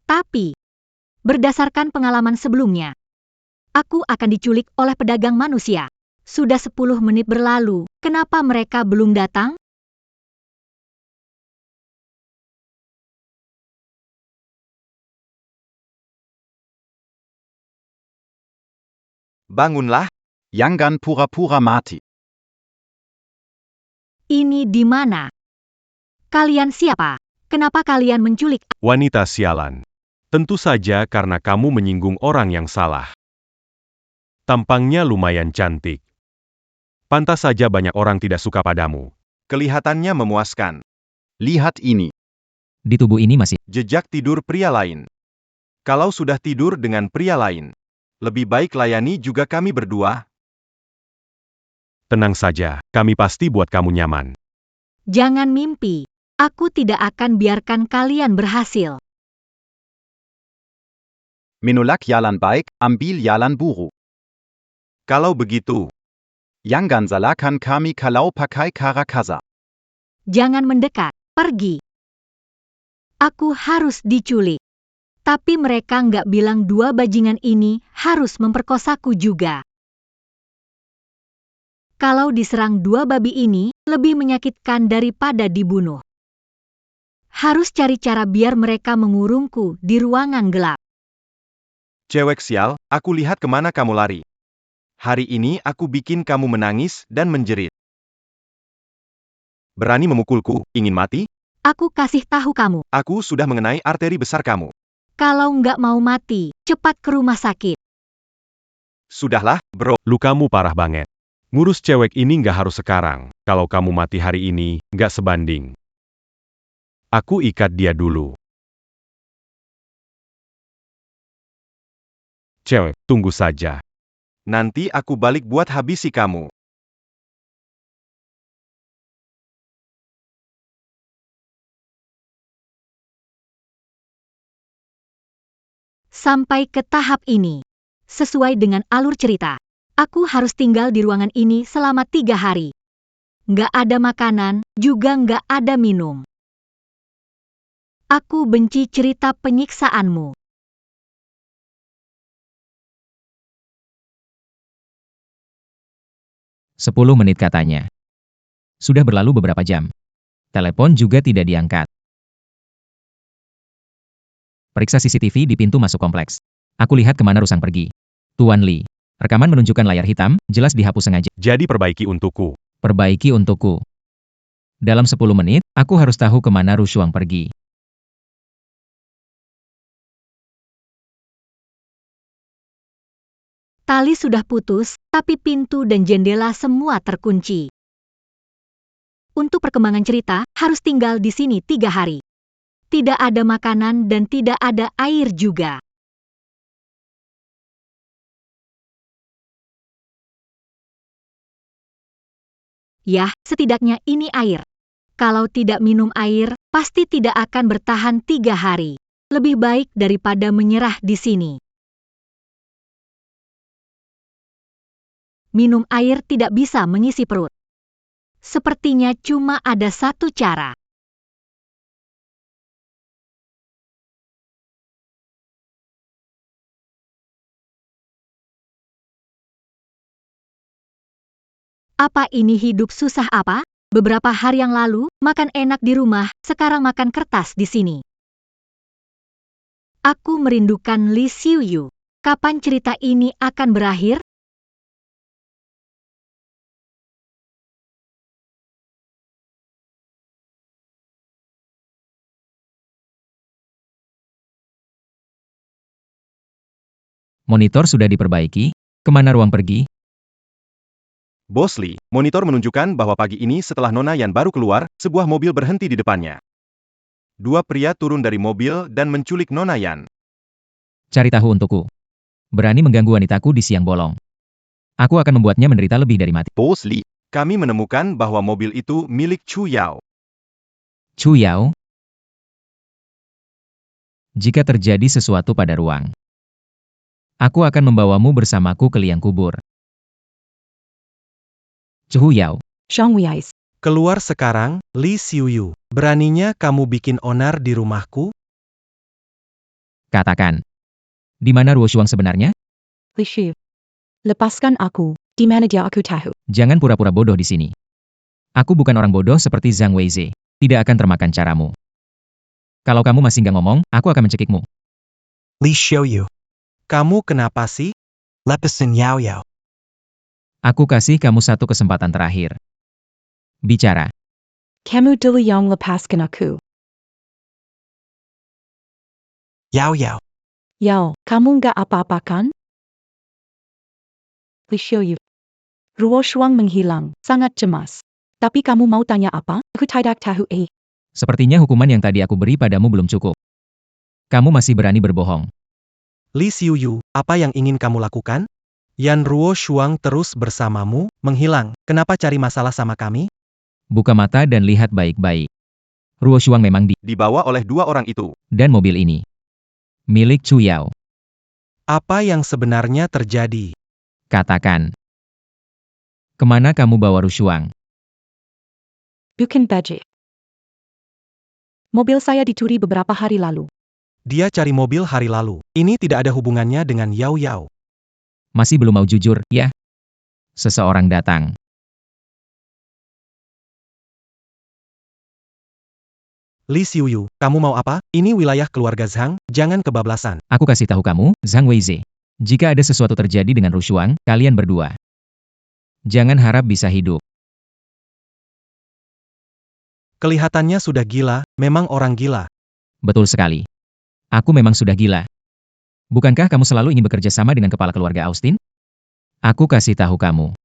Tapi, berdasarkan pengalaman sebelumnya, aku akan diculik oleh pedagang manusia. Sudah 10 menit berlalu, kenapa mereka belum datang? Bangunlah, Yangan pura-pura mati. Ini di mana? Kalian siapa? Kenapa kalian menculik? Wanita sialan. Tentu saja karena kamu menyinggung orang yang salah. Tampangnya lumayan cantik. Pantas saja banyak orang tidak suka padamu. kelihatannya memuaskan. Lihat ini. Di tubuh ini masih. Jejak tidur pria lain. Kalau sudah tidur dengan pria lain, lebih baik layani juga kami berdua. Tenang saja, kami pasti buat kamu nyaman. Jangan mimpi. Aku tidak akan biarkan kalian berhasil. Menolak jalan baik, ambil jalan buruk. Kalau begitu, Yangan salahkan kami kalau pakai cara kasar. Jangan mendekat, pergi. Aku harus diculik. Tapi mereka nggak bilang 2 bajingan ini harus memperkosaku juga. Kalau diserang 2 babi ini, lebih menyakitkan daripada dibunuh. Harus cari cara biar mereka mengurungku di ruangan gelap. cewek sial, aku lihat kemana kamu lari. Hari ini aku bikin kamu menangis dan menjerit. Berani memukulku, ingin mati? Aku kasih tahu kamu, Aku sudah mengenai arteri besar kamu. kalau nggak mau mati, cepat ke rumah sakit. Sudahlah, bro. Lukamu parah banget. Ngurus cewek ini nggak harus sekarang. Kalau kamu mati hari ini, nggak sebanding. Aku ikat dia dulu. Cewek, tunggu saja. Nanti aku balik buat habisi kamu. Sampai ke tahap ini. Sesuai dengan alur cerita, aku harus tinggal di ruangan ini selama 3 hari. Nggak ada makanan, juga nggak ada minum. Aku benci cerita penyiksaanmu. Sepuluh menit katanya. Sudah berlalu beberapa jam. Telepon juga tidak diangkat. Periksa CCTV di pintu masuk kompleks. Aku lihat kemana Rusang pergi. Tuan Li. Rekaman menunjukkan layar hitam, jelas dihapus sengaja. Jadi perbaiki untukku. Perbaiki untukku. Dalam 10 menit, aku harus tahu kemana Rushuang pergi. Tali sudah putus, tapi pintu dan jendela semua terkunci. Untuk perkembangan cerita, harus tinggal di sini 3 hari. Tidak ada makanan dan tidak ada air juga. Yah, setidaknya ini air. Kalau tidak minum air, pasti tidak akan bertahan 3 hari. Lebih baik daripada menyerah di sini. Minum air tidak bisa mengisi perut. Sepertinya cuma ada satu cara. Apa ini hidup susah apa? Beberapa hari yang lalu, makan enak di rumah, sekarang makan kertas di sini. Aku merindukan Li Xiuyu. Kapan cerita ini akan berakhir? Monitor sudah diperbaiki. Kemana ruang pergi? Bos Lee, monitor menunjukkan bahwa pagi ini setelah Nona Yan baru keluar, sebuah mobil berhenti di depannya. Dua pria turun dari mobil dan menculik Nona Yan. Cari tahu untukku. Berani mengganggu wanitaku di siang bolong. Aku akan membuatnya menderita lebih dari mati. Bos Lee, kami menemukan bahwa mobil itu milik Chu Yao. Chu Yao? Jika terjadi sesuatu pada ruang, aku akan membawamu bersamaku ke liang kubur. Chu Yao, Zhang Wei's. Keluar sekarang, Li Xiuyu. Beraninya kamu bikin onar di rumahku? katakan. Di mana Ruo Shuang sebenarnya? Li Xiu. Lepaskan aku. Di mana dia aku tahu. Jangan pura-pura bodoh di sini. Aku bukan orang bodoh seperti Zhang Weize. Tidak akan termakan caramu. Kalau kamu masih nggak ngomong, aku akan mencekikmu. Li Xiuyu. Kamu kenapa sih? Lepasin Yao Yao. Aku kasih kamu satu kesempatan terakhir. Bicara. Kamu dulu yang lepaskan aku. Yao Yao. Yao, kamu nggak apa-apa kan? Li Xiuyu. Ruo Shuang menghilang, sangat cemas. Tapi kamu mau tanya apa? Aku tidak tahu. Sepertinya hukuman yang tadi aku beri padamu belum cukup. Kamu masih berani berbohong. Li Xiuyu, apa yang ingin kamu lakukan? Yan Ruo Shuang terus bersamamu, menghilang. Kenapa cari masalah sama kami? Buka mata dan lihat baik-baik. Ruo Shuang memang Dibawa oleh dua orang itu. dan mobil ini milik Chu Yao. Apa yang sebenarnya terjadi? Katakan. Kemana kamu bawa Ruo Shuang? Bukan budget. Mobil saya dicuri beberapa hari lalu. Dia cari mobil hari lalu. Ini tidak ada hubungannya dengan Yao Yao. Masih belum mau jujur, ya? Seseorang datang. Li Xiuyu, kamu mau apa? Ini wilayah keluarga Zhang, jangan kebablasan. Aku kasih tahu kamu, Zhang Weize. Jika ada sesuatu terjadi dengan Ruo Shuang, kalian berdua jangan harap bisa hidup. Kelihatannya sudah gila, memang orang gila. Betul sekali. Aku memang sudah gila. Bukankah kamu selalu ingin bekerja sama dengan kepala keluarga Austin? Aku kasih tahu kamu.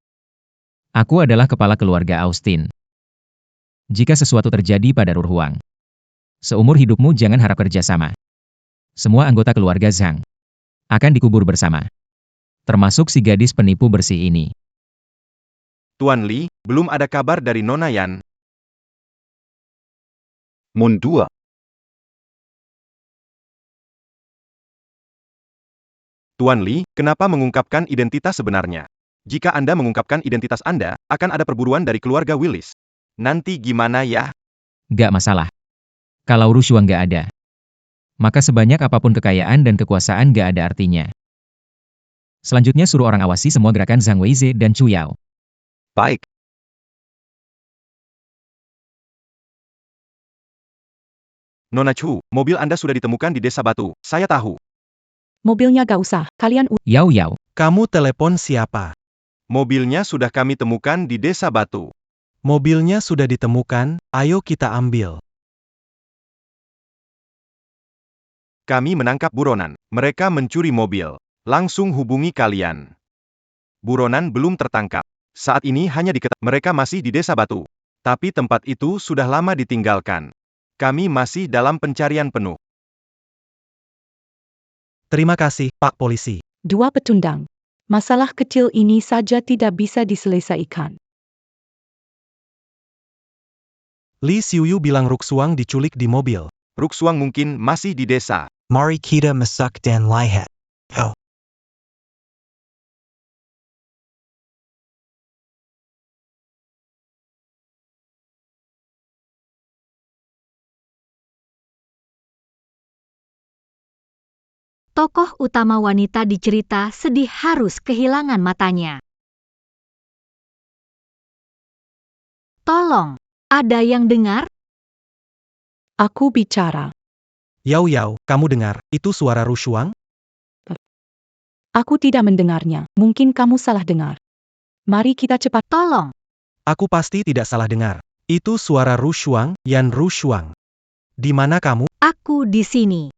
Aku adalah kepala keluarga Austin. Jika sesuatu terjadi pada Ruo Huang, seumur hidupmu jangan harap kerja sama. Semua anggota keluarga Zhang akan dikubur bersama. Termasuk si gadis penipu bersih ini. Tuan Li, belum ada kabar dari Nona Yan. Mundur. Tuan Li, kenapa mengungkapkan identitas sebenarnya? Jika Anda mengungkapkan identitas Anda, akan ada perburuan dari keluarga Willis. Nanti gimana ya? Gak masalah. Kalau Ruo Shuang gak ada, maka sebanyak apapun kekayaan dan kekuasaan gak ada artinya. Selanjutnya suruh orang awasi semua gerakan Zhang Weize dan Chu Yao. Baik. Nona Chu, mobil Anda sudah ditemukan di Desa Batu. Saya tahu. Mobilnya gak usah, kalian Yao Yao, Kamu telepon siapa? Mobilnya sudah kami temukan di Desa Batu. Mobilnya sudah ditemukan, ayo kita ambil. Kami menangkap buronan. Mereka mencuri mobil. Langsung hubungi kalian. Buronan belum tertangkap. Saat ini hanya diketahui mereka masih di Desa Batu. Tapi tempat itu sudah lama ditinggalkan. Kami masih dalam pencarian penuh. Terima kasih, Pak Polisi. dua petundang. Masalah kecil ini saja tidak bisa diselesaikan. Li Xiuyu bilang Ruxuang diculik di mobil. Ruxuang mungkin masih di desa. Mari kita masak dan lihat. Oh. Tokoh utama wanita di cerita sedih harus kehilangan matanya. Tolong, ada yang dengar? Aku bicara. Yao Yao, kamu dengar, itu suara Ruxuang? Aku tidak mendengarnya. Mungkin kamu salah dengar. Mari kita cepat. Tolong, Aku pasti tidak salah dengar. Itu suara Ru Shuang, Yan Ru Shuang. Di mana kamu? aku di sini.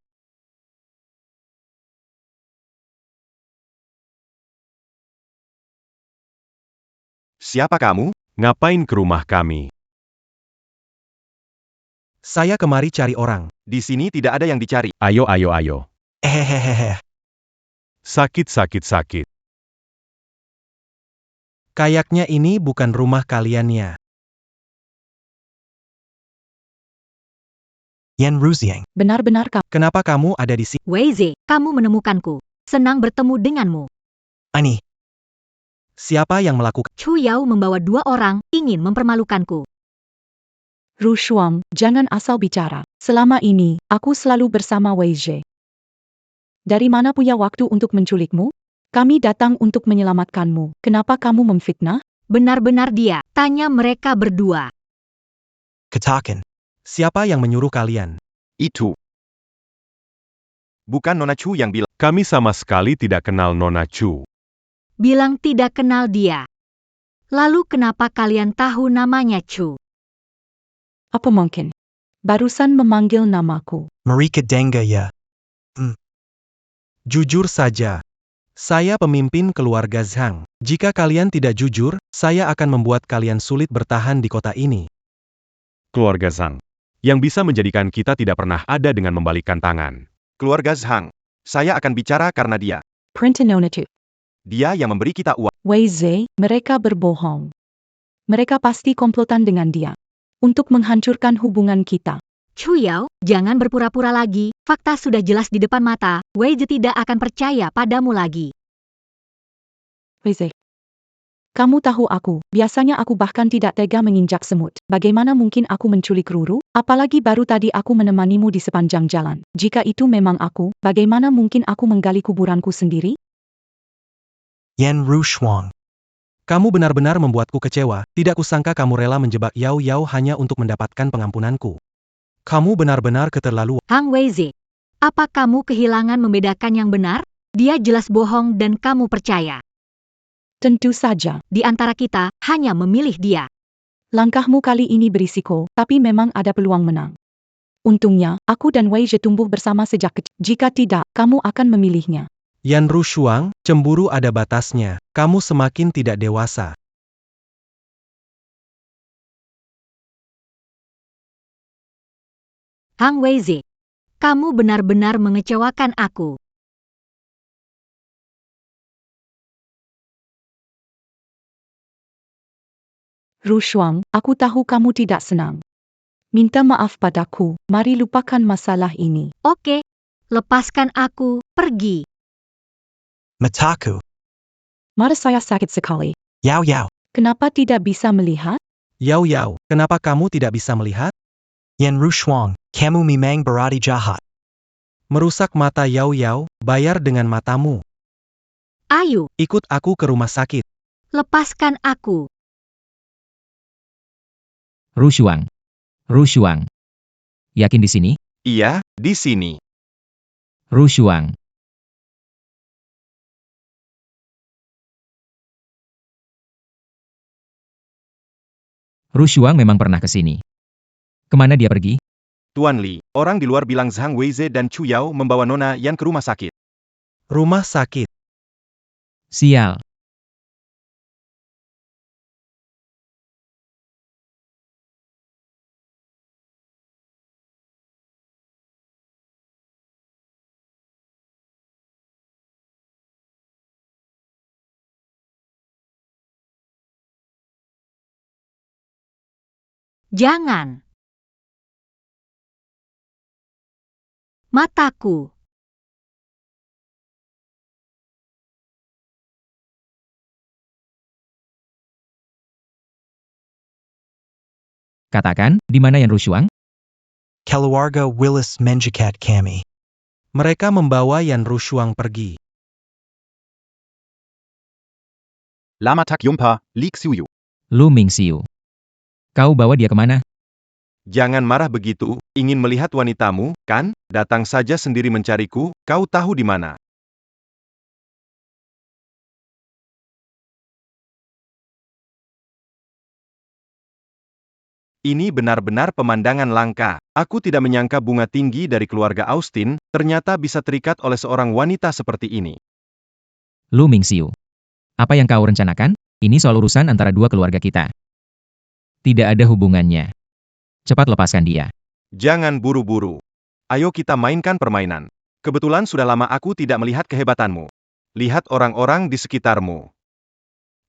Siapa kamu? Ngapain ke rumah kami? Saya kemari cari orang. Di sini tidak ada yang dicari. Ayo, ayo, ayo. Hehehehe. Sakit, sakit, sakit. Kayaknya ini bukan rumah kalian ya. Yan Ruziang. Benar-benar kamu. Kenapa kamu ada di sini? Weize, kamu menemukanku. Senang bertemu denganmu. Ani. Siapa yang melakukan? Chu Yao membawa 2 orang, ingin mempermalukanku. Ru Shuang, jangan asal bicara. Selama ini, aku selalu bersama Wei Zhe. Dari mana punya waktu untuk menculikmu? Kami datang untuk menyelamatkanmu. Kenapa kamu memfitnah? Benar-benar dia, tanya mereka berdua. Katakan. Siapa yang menyuruh kalian? Itu. Bukan Nona Chu yang bilang. Kami sama sekali tidak kenal Nona Chu. Bilang tidak kenal dia. Lalu kenapa kalian tahu namanya Chu? Apa mungkin? Barusan memanggil namaku. Marika Denga ya. Jujur saja. Saya pemimpin keluarga Zhang. Jika kalian tidak jujur, saya akan membuat kalian sulit bertahan di kota ini. Keluarga Zhang. Yang bisa menjadikan kita tidak pernah ada dengan membalikkan tangan. Keluarga Zhang. Saya akan bicara karena dia. Printinonatu. Dia yang memberi kita uang. Wei Zhe, mereka berbohong. Mereka pasti komplotan dengan dia. Untuk menghancurkan hubungan kita. Chu Yao, jangan berpura-pura lagi. Fakta sudah jelas di depan mata. Wei Zhe tidak akan percaya padamu lagi. Wei Zhe. Kamu tahu aku, biasanya aku bahkan tidak tega menginjak semut. Bagaimana mungkin aku menculik Ruru? Apalagi baru tadi aku menemanimu di sepanjang jalan. Jika itu memang aku, bagaimana mungkin aku menggali kuburanku sendiri? Yan Ru Shuang. Kamu benar-benar membuatku kecewa. Tidak kusangka kamu rela menjebak Yao Yao hanya untuk mendapatkan pengampunanku. Kamu benar-benar keterlaluan. Hang Wei Zhe, apa kamu kehilangan membedakan yang benar? Dia jelas bohong dan kamu percaya. Tentu saja. Di antara kita, hanya memilih dia. Langkahmu kali ini berisiko, tapi memang ada peluang menang. Untungnya, aku dan Wei Zhe tumbuh bersama sejak kecil. Jika tidak, kamu akan memilihnya. Yan Ru Shuang, cemburu ada batasnya. Kamu semakin tidak dewasa. Hang Wei Zhe, kamu benar-benar mengecewakan aku. Ru Shuang, aku tahu kamu tidak senang. Minta maaf padaku, mari lupakan masalah ini. Oke, lepaskan aku, pergi. Mataku. Mata saya sakit sekali. Yao Yao. Kenapa tidak bisa melihat? Yao Yao, kenapa kamu tidak bisa melihat? Yan Ru Shuang. Kamu memang berarti jahat. Merusak mata Yao Yao, bayar dengan matamu. Ayo, Ikut aku ke rumah sakit. lepaskan aku. Ru Shuang. Ru Shuang. Yakin di sini? Iya, di sini. Ru Shuang. Ru Shuang memang pernah ke sini. Kemana dia pergi? Tuan Li, orang di luar bilang Zhang Weize dan Chu Yao membawa Nona Yan ke rumah sakit. Rumah sakit. Sial. Jangan. Mataku. Katakan, di mana Yan Ru Shuang? Keluarga Willis menjakat kami. Mereka membawa Yan Ru Shuang pergi. Lama Tak Yumpa, Li Xiuyu. Lu Mingxiu. Kau bawa dia kemana? Jangan marah begitu, ingin melihat wanitamu, kan? Datang saja sendiri mencariku, kau tahu di mana. Ini benar-benar pemandangan langka. Aku tidak menyangka bunga tinggi dari keluarga Austin, ternyata bisa terikat oleh seorang wanita seperti ini. Lu Mingxiu. Apa yang kau rencanakan? Ini soal urusan antara dua keluarga kita. Tidak ada hubungannya. Cepat lepaskan dia. Jangan buru-buru. Ayo kita mainkan permainan. Kebetulan sudah lama aku tidak melihat kehebatanmu. Lihat orang-orang di sekitarmu.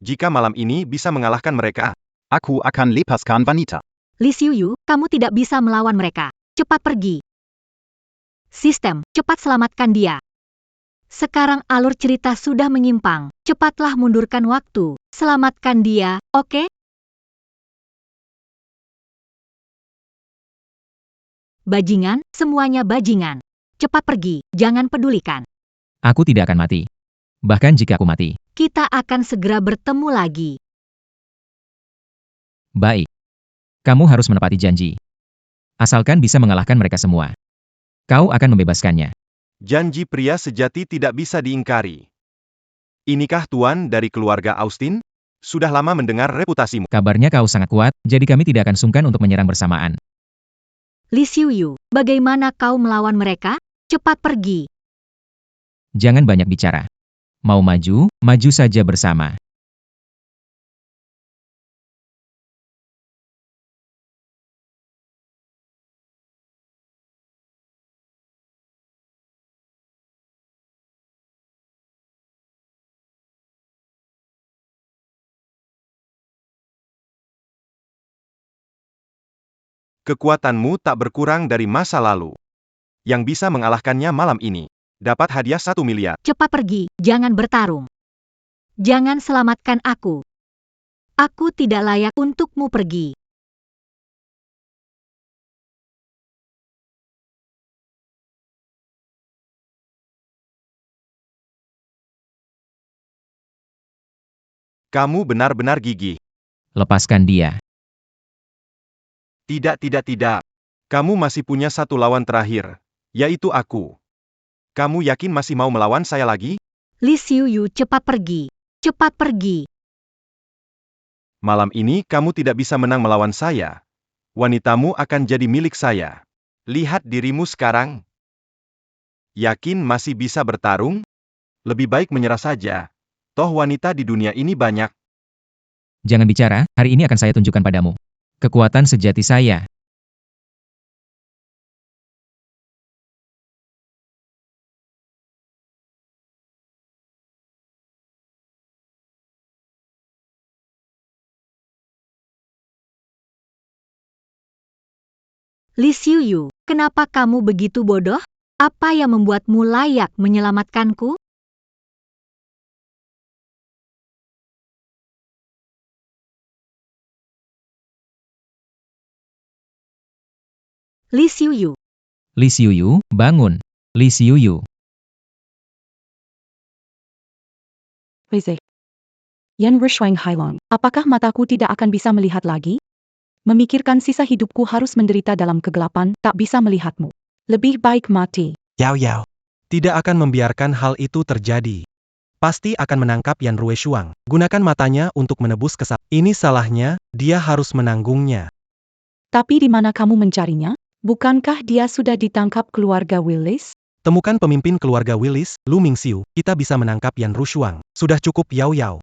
Jika malam ini bisa mengalahkan mereka, Aku akan lepaskan wanita. Li Xiuyu, kamu tidak bisa melawan mereka. Cepat pergi. Sistem, cepat selamatkan dia. Sekarang alur cerita sudah menyimpang. Cepatlah mundurkan waktu. Selamatkan dia, oke? Bajingan, semuanya bajingan. Cepat pergi, jangan pedulikan. Aku tidak akan mati. Bahkan jika aku mati. Kita akan segera bertemu lagi. Baik. Kamu harus menepati janji. Asalkan bisa mengalahkan mereka semua. Kau akan membebaskannya. janji pria sejati tidak bisa diingkari. Inikah tuan dari keluarga Austin? Sudah lama mendengar reputasimu. Kabarnya kau sangat kuat, jadi kami tidak akan sungkan untuk menyerang bersamaan. Li Xiuyu, bagaimana kau melawan mereka? Cepat pergi. Jangan banyak bicara. Mau maju, maju saja bersama. Kekuatanmu tak berkurang dari masa lalu. Yang bisa mengalahkannya malam ini, dapat hadiah 1 miliar. Cepat pergi, jangan bertarung. Jangan selamatkan aku. Aku tidak layak untukmu pergi. Kamu benar-benar gigih. Lepaskan dia. Tidak. Kamu masih punya satu lawan terakhir, yaitu aku. Kamu yakin masih mau melawan saya lagi? Li Xiuyu, cepat pergi. Cepat pergi. Malam ini kamu tidak bisa menang melawan saya. Wanitamu akan jadi milik saya. Lihat dirimu sekarang. Yakin masih bisa bertarung? Lebih baik menyerah saja. Toh wanita di dunia ini banyak. Jangan bicara, hari ini akan saya tunjukkan padamu. Kekuatan sejati saya. Li Xiuyu, kenapa kamu begitu bodoh? Apa yang membuatmu layak menyelamatkanku? Li Xiuyu, Li Xiuyu, bangun. Li Xiuyu. Wei Yan Rushuang Hailong, apakah mataku tidak akan bisa melihat lagi? Memikirkan sisa hidupku harus menderita dalam kegelapan, tak bisa melihatmu. Lebih baik mati. Yao Yao. Tidak akan membiarkan hal itu terjadi. Pasti akan menangkap Yan Rueshuang. Gunakan matanya untuk menebus kesalahan. Ini salahnya, dia harus menanggungnya. Tapi di mana kamu mencarinya? Bukankah dia sudah ditangkap keluarga Willis? Temukan pemimpin keluarga Willis, Lu Mingxiu, kita bisa menangkap Yan Rushuang. Sudah cukup Yao Yao.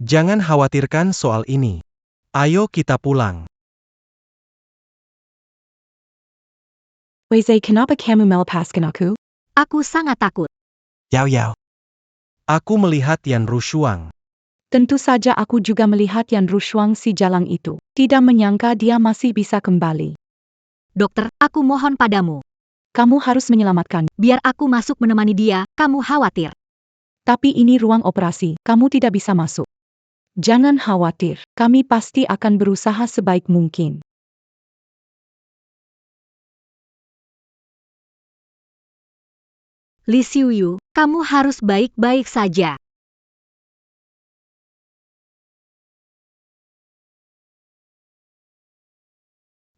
Jangan khawatirkan soal ini. Ayo kita pulang. Wei kenapa kamu melepaskan aku? aku sangat takut. Yao Yao. Aku melihat Yan Rushuang. Tentu saja aku juga melihat Yan Rushuang si jalang itu. Tidak menyangka dia masih bisa kembali. Dokter, aku mohon padamu. Kamu harus menyelamatkan. Biar aku masuk menemani dia, kamu khawatir. Tapi ini ruang operasi, kamu tidak bisa masuk. Jangan khawatir, kami pasti akan berusaha sebaik mungkin. Li Xiuyu, kamu harus baik-baik saja.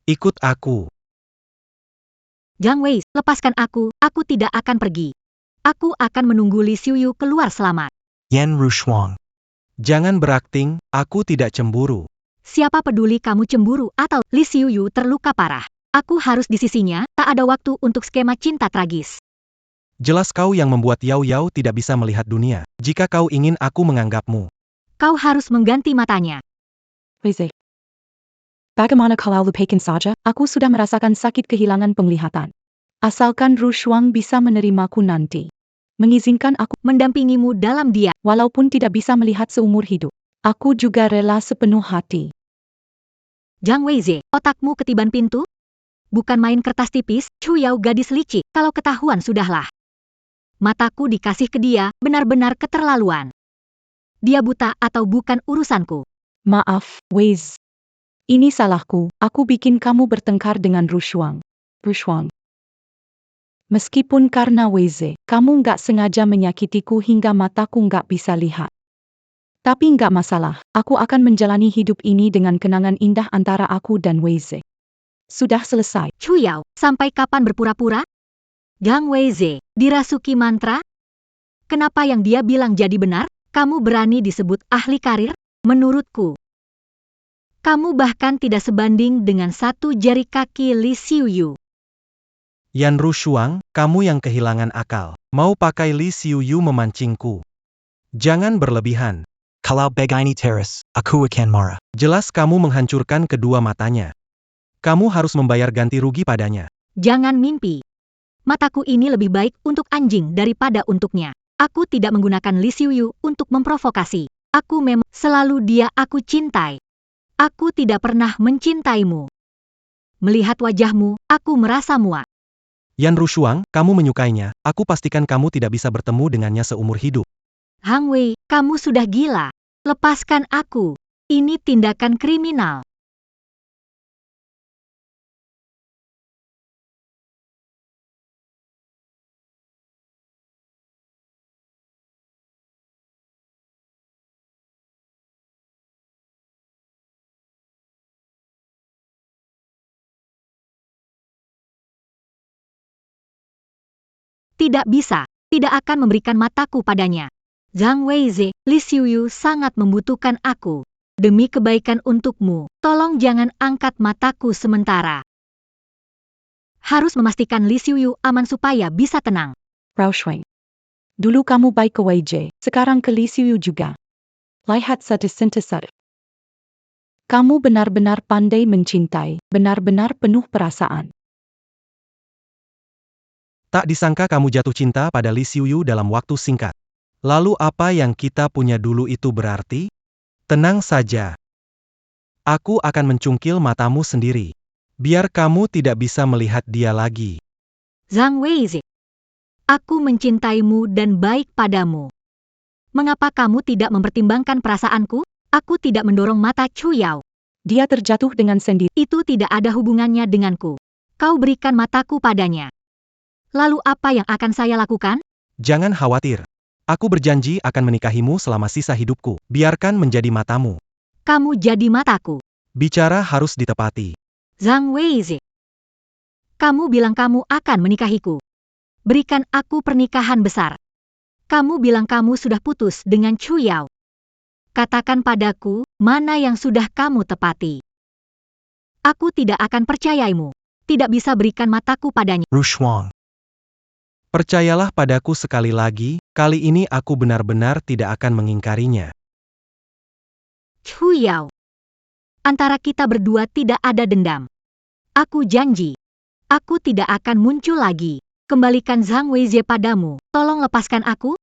Ikut aku. Jiang Wei, lepaskan aku tidak akan pergi. Aku akan menunggu Li Xiuyu keluar selamat. Yan Rushuang. Jangan berakting, aku tidak cemburu. Siapa peduli kamu cemburu atau Li Xiuyu terluka parah. Aku harus di sisinya, tak ada waktu untuk skema cinta tragis. Jelas kau yang membuat Yao Yao tidak bisa melihat dunia. Jika kau ingin aku menganggapmu. Kau harus mengganti matanya. Wei Zhe. Bagaimana kalau lupakan saja? Aku sudah merasakan sakit kehilangan penglihatan. Asalkan Ru Shuang bisa menerimaku nanti. Mengizinkan aku Mendampingimu dalam dia. walaupun tidak bisa melihat seumur hidup. Aku juga rela sepenuh hati. Zhang Weizhe, otakmu ketiban pintu? Bukan main kertas tipis, Chu Yao gadis licik, kalau ketahuan sudahlah. Mataku dikasih ke dia, benar-benar keterlaluan. Dia buta atau bukan urusanku. Maaf, Wei Zhe. Ini salahku, aku bikin kamu bertengkar dengan Ru Shuang. Ru Shuang. Meskipun karena Wei Zhe, kamu nggak sengaja menyakitiku hingga mataku nggak bisa lihat. Tapi nggak masalah, aku akan menjalani hidup ini dengan kenangan indah antara aku dan Wei Zhe. Sudah selesai. Chu Yao, sampai kapan berpura-pura? Zhang Weizhe, dirasuki mantra? Kenapa yang dia bilang jadi benar? Kamu berani disebut ahli karir? Menurutku, kamu bahkan tidak sebanding dengan satu jari kaki Li Xiuyu. Yan Ru Shuang, kamu yang kehilangan akal. Mau pakai Li Xiuyu memancingku. Jangan berlebihan. Kalau begini terus, aku akan marah. Jelas kamu menghancurkan kedua matanya. Kamu harus membayar ganti rugi padanya. Jangan mimpi. Mataku ini lebih baik untuk anjing daripada untuknya. Aku tidak menggunakan Li Xiuyu untuk memprovokasi. Aku memang selalu dia aku cintai. Aku tidak pernah mencintaimu. Melihat wajahmu, aku merasa muak. Yan Ru Shuang, kamu menyukainya. Aku pastikan kamu tidak bisa bertemu dengannya seumur hidup. Hang Wei, kamu sudah gila. Lepaskan aku. Ini tindakan kriminal. Tidak bisa, tidak akan memberikan mataku padanya. Zhang Weizhe, Li Xiuyu sangat membutuhkan aku. Demi kebaikan untukmu, tolong jangan angkat mataku sementara. Harus memastikan Li Xiuyu aman supaya bisa tenang. Rao Shuang. Dulu kamu baik ke Wei Zhe, sekarang ke Li Xiuyu juga. Lihat satu-satu. Kamu benar-benar pandai mencintai, benar-benar penuh perasaan. Tak disangka kamu jatuh cinta pada Li Xiuyu dalam waktu singkat. Lalu apa yang kita punya dulu itu berarti? Tenang saja. Aku akan mencungkil matamu sendiri. Biar kamu tidak bisa melihat dia lagi. Zhang Weizhe. Aku mencintaimu dan baik padamu. Mengapa kamu tidak mempertimbangkan perasaanku? Aku tidak mendorong mata Chu Yao. Dia terjatuh dengan sendiri. Itu tidak ada hubungannya denganku. Kau berikan mataku padanya. Lalu apa yang akan saya lakukan? Jangan khawatir. Aku berjanji akan menikahimu selama sisa hidupku. Biarkan menjadi matamu. Kamu jadi mataku. Bicara harus ditepati. Zhang Weizhe. Kamu bilang kamu akan menikahiku. Berikan aku pernikahan besar. Kamu bilang kamu sudah putus dengan Chu Yao. Katakan padaku, mana yang sudah kamu tepati. Aku tidak akan percayaimu. Tidak bisa berikan mataku padanya. Ru Shuang. Percayalah padaku sekali lagi, kali ini aku benar-benar tidak akan mengingkarinya. Chu Yao. Antara kita berdua tidak ada dendam. Aku janji. Aku tidak akan muncul lagi. Kembalikan Zhang Weizhe padamu. Tolong lepaskan aku.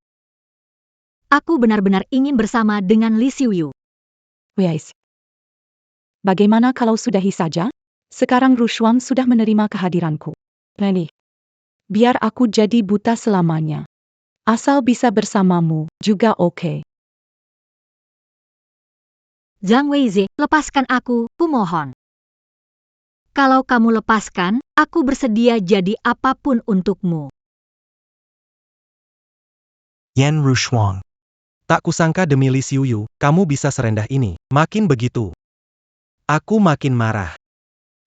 Aku benar-benar ingin bersama dengan Li Xiuyu. Wei Zhe. Bagaimana kalau sudahi saja? Sekarang Ru Shuang sudah menerima kehadiranku. Reni. Biar aku jadi buta selamanya. Asal bisa bersamamu, juga oke. Zhang Weizhe, lepaskan aku, kumohon. Kalau kamu lepaskan, aku bersedia jadi apapun untukmu. Yan Ru Shuang. Tak kusangka demi Li Xiuyu, kamu bisa serendah ini. Makin begitu, aku makin marah.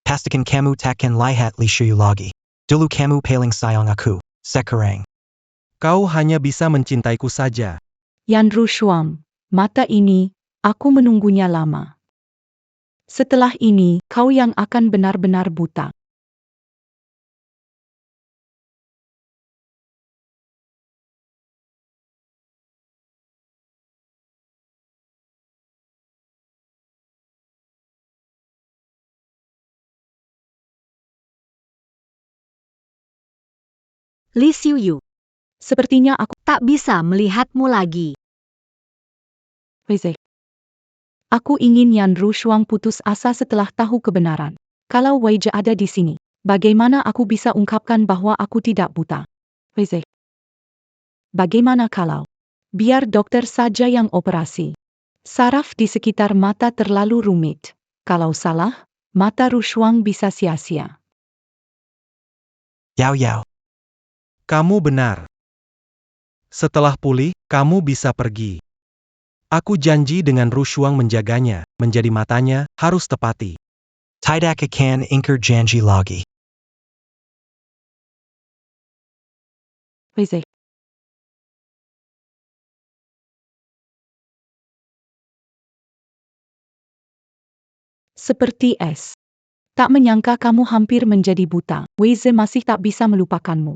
Pastikan kamu takkan lihat Li Xiuyu lagi. Dulu kamu paling sayang aku. Sekarang. Kau hanya bisa mencintaiku saja. Yan Ru Shuang, mata ini, aku menunggunya lama. Setelah ini, kau yang akan benar-benar buta. Li Xiuyu, Sepertinya aku tak bisa melihatmu lagi. Wei. Aku ingin Yan Rushuang putus asa setelah tahu kebenaran. Kalau Wei Zhe ada di sini, bagaimana aku bisa ungkapkan bahwa aku tidak buta? Wei. Bagaimana kalau biar dokter saja yang operasi? Saraf di sekitar mata terlalu rumit. Kalau salah, mata Rushuang bisa sia-sia. Yao Yao. Kamu benar. Setelah pulih, kamu bisa pergi. Aku janji dengan Rushuang menjaganya, menjadi matanya, harus tepati. Tidak akan ingkar janji lagi. Wei. Seperti es. Tak menyangka kamu hampir menjadi buta. Wei Zhe masih tak bisa melupakanmu.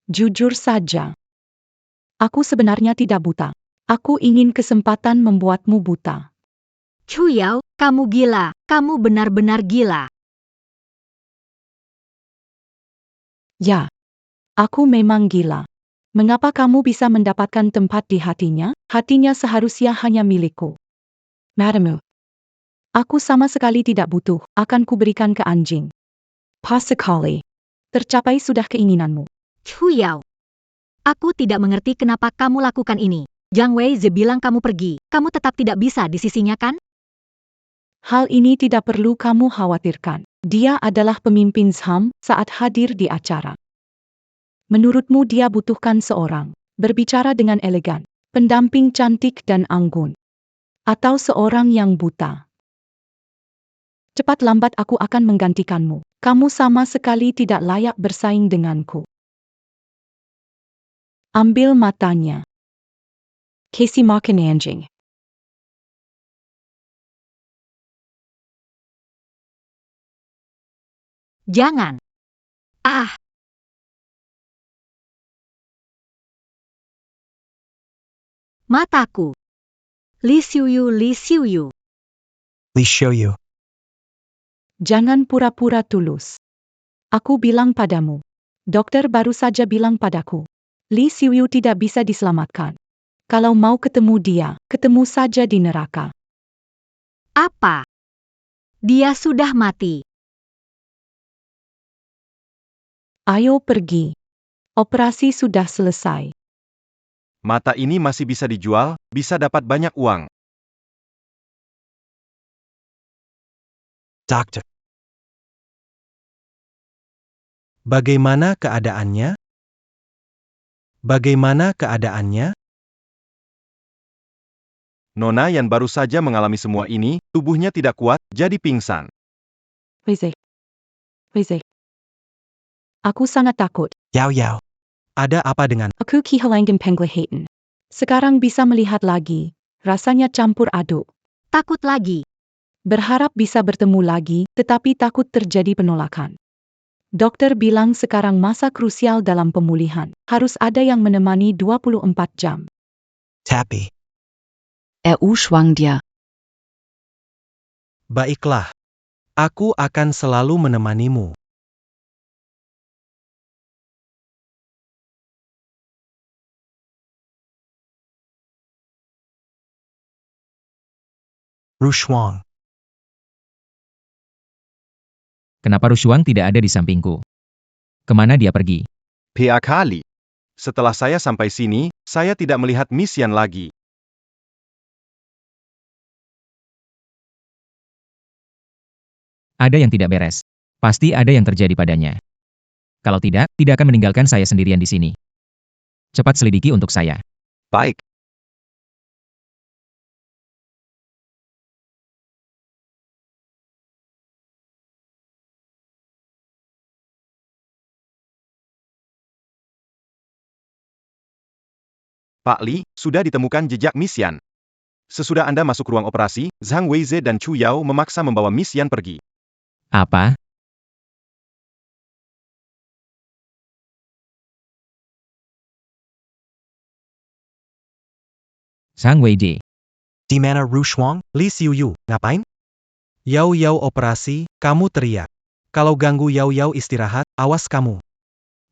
Jujur saja, aku sebenarnya tidak buta. Aku ingin kesempatan membuatmu buta. Chu Yao, kamu gila, kamu benar-benar gila. Ya, aku memang gila. Mengapa kamu bisa mendapatkan tempat di hatinya? Hatinya seharusnya hanya milikku. Madamu, aku sama sekali tidak butuh, akan kuberikan ke anjing. Pas sekali. Tercapai sudah keinginanmu. Chu Yao, aku tidak mengerti kenapa kamu lakukan ini. Jiang Weizhe bilang kamu pergi, kamu tetap tidak bisa di sisinya kan? Hal ini tidak perlu kamu khawatirkan. Dia adalah pemimpin Zham saat hadir di acara. Menurutmu dia butuhkan seorang berbicara dengan elegan, pendamping cantik dan anggun, atau seorang yang buta? Cepat lambat aku akan menggantikanmu. Kamu sama sekali tidak layak bersaing denganku. Ambil matanya. Casey makan anjing. Jangan. Ah, mataku. Li Xiuyu, Li Xiuyu. Li Xiuyu. Jangan pura-pura tulus. Aku bilang padamu. Dokter baru saja bilang padaku. Li Xiuyu tidak bisa diselamatkan. Kalau mau ketemu dia, ketemu saja di neraka. Apa? Dia sudah mati. Ayo pergi. Operasi sudah selesai. Mata ini masih bisa dijual, bisa dapat banyak uang. Dokter. Bagaimana keadaannya? Bagaimana keadaannya? Nona yang baru saja mengalami semua ini, tubuhnya tidak kuat, jadi pingsan. Wei. Aku sangat takut. Yao Yao. Ada apa dengan Aku kehilangan penglihatan. Sekarang bisa melihat lagi. Rasanya campur aduk. Takut lagi. Berharap bisa bertemu lagi, tetapi takut terjadi penolakan. Dokter bilang sekarang masa krusial dalam pemulihan. Harus ada yang menemani 24 jam. Tapi. Schwang dia. Baiklah. Aku akan selalu menemanimu. Rushuang. Kenapa Rushuang tidak ada di sampingku? Kemana dia pergi? PA kali. Setelah saya sampai sini, saya tidak melihat Miss Yan lagi. Ada yang tidak beres. Pasti ada yang terjadi padanya. Kalau tidak, tidak akan meninggalkan saya sendirian di sini. Cepat selidiki untuk saya. Baik. Pak Li, sudah ditemukan jejak Miss Yan. Sesudah Anda masuk ruang operasi, Zhang Weize dan Chu Yao memaksa membawa Miss Yan pergi. Apa? Zhang Weijie. Di mana Ru Shuang? Li Xiuyu, ngapain? Yao Yao operasi, kamu teriak. Kalau ganggu Yao Yao istirahat, awas kamu.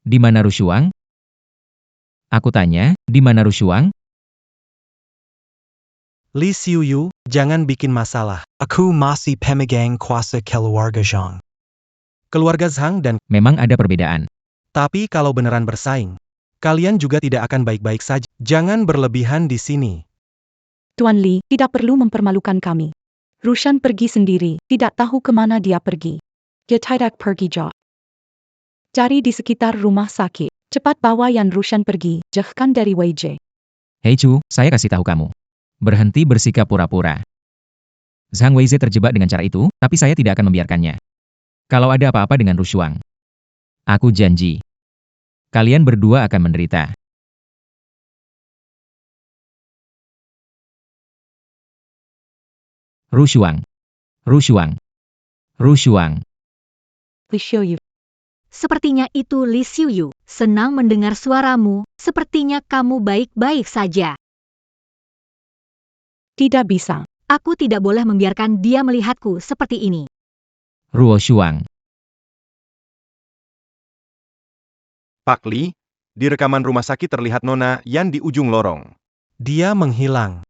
Di mana Rushuang? Aku tanya, di mana Rushuang? Li Xiuyu, jangan bikin masalah. Aku masih pemegang kuasa keluarga Zhang. Keluarga Zhang dan Memang ada perbedaan. tapi kalau beneran bersaing, kalian juga tidak akan baik-baik saja. Jangan berlebihan di sini. Tuan Li, tidak perlu mempermalukan kami. Rushan pergi sendiri, tidak tahu kemana dia pergi. Dia tidak pergi jauh. Cari di sekitar rumah sakit. Cepat bawa Yan Rushan pergi, jauhkan dari Weijie. Hei Chu, saya kasih tahu kamu. Berhenti bersikap pura-pura. Zhang Weize terjebak dengan cara itu, tapi saya tidak akan membiarkannya. Kalau ada apa-apa dengan Rushuang, aku janji, kalian berdua akan menderita. Rushuang. Rushuang. Rushuang. Li Xiuyu. Sepertinya itu Li Xiuyu. Senang mendengar suaramu, sepertinya kamu baik-baik saja. Tidak bisa. Aku tidak boleh membiarkan dia melihatku seperti ini. Ruo Shuang. Pak Li, di rekaman rumah sakit terlihat Nona Yan di ujung lorong. Dia menghilang.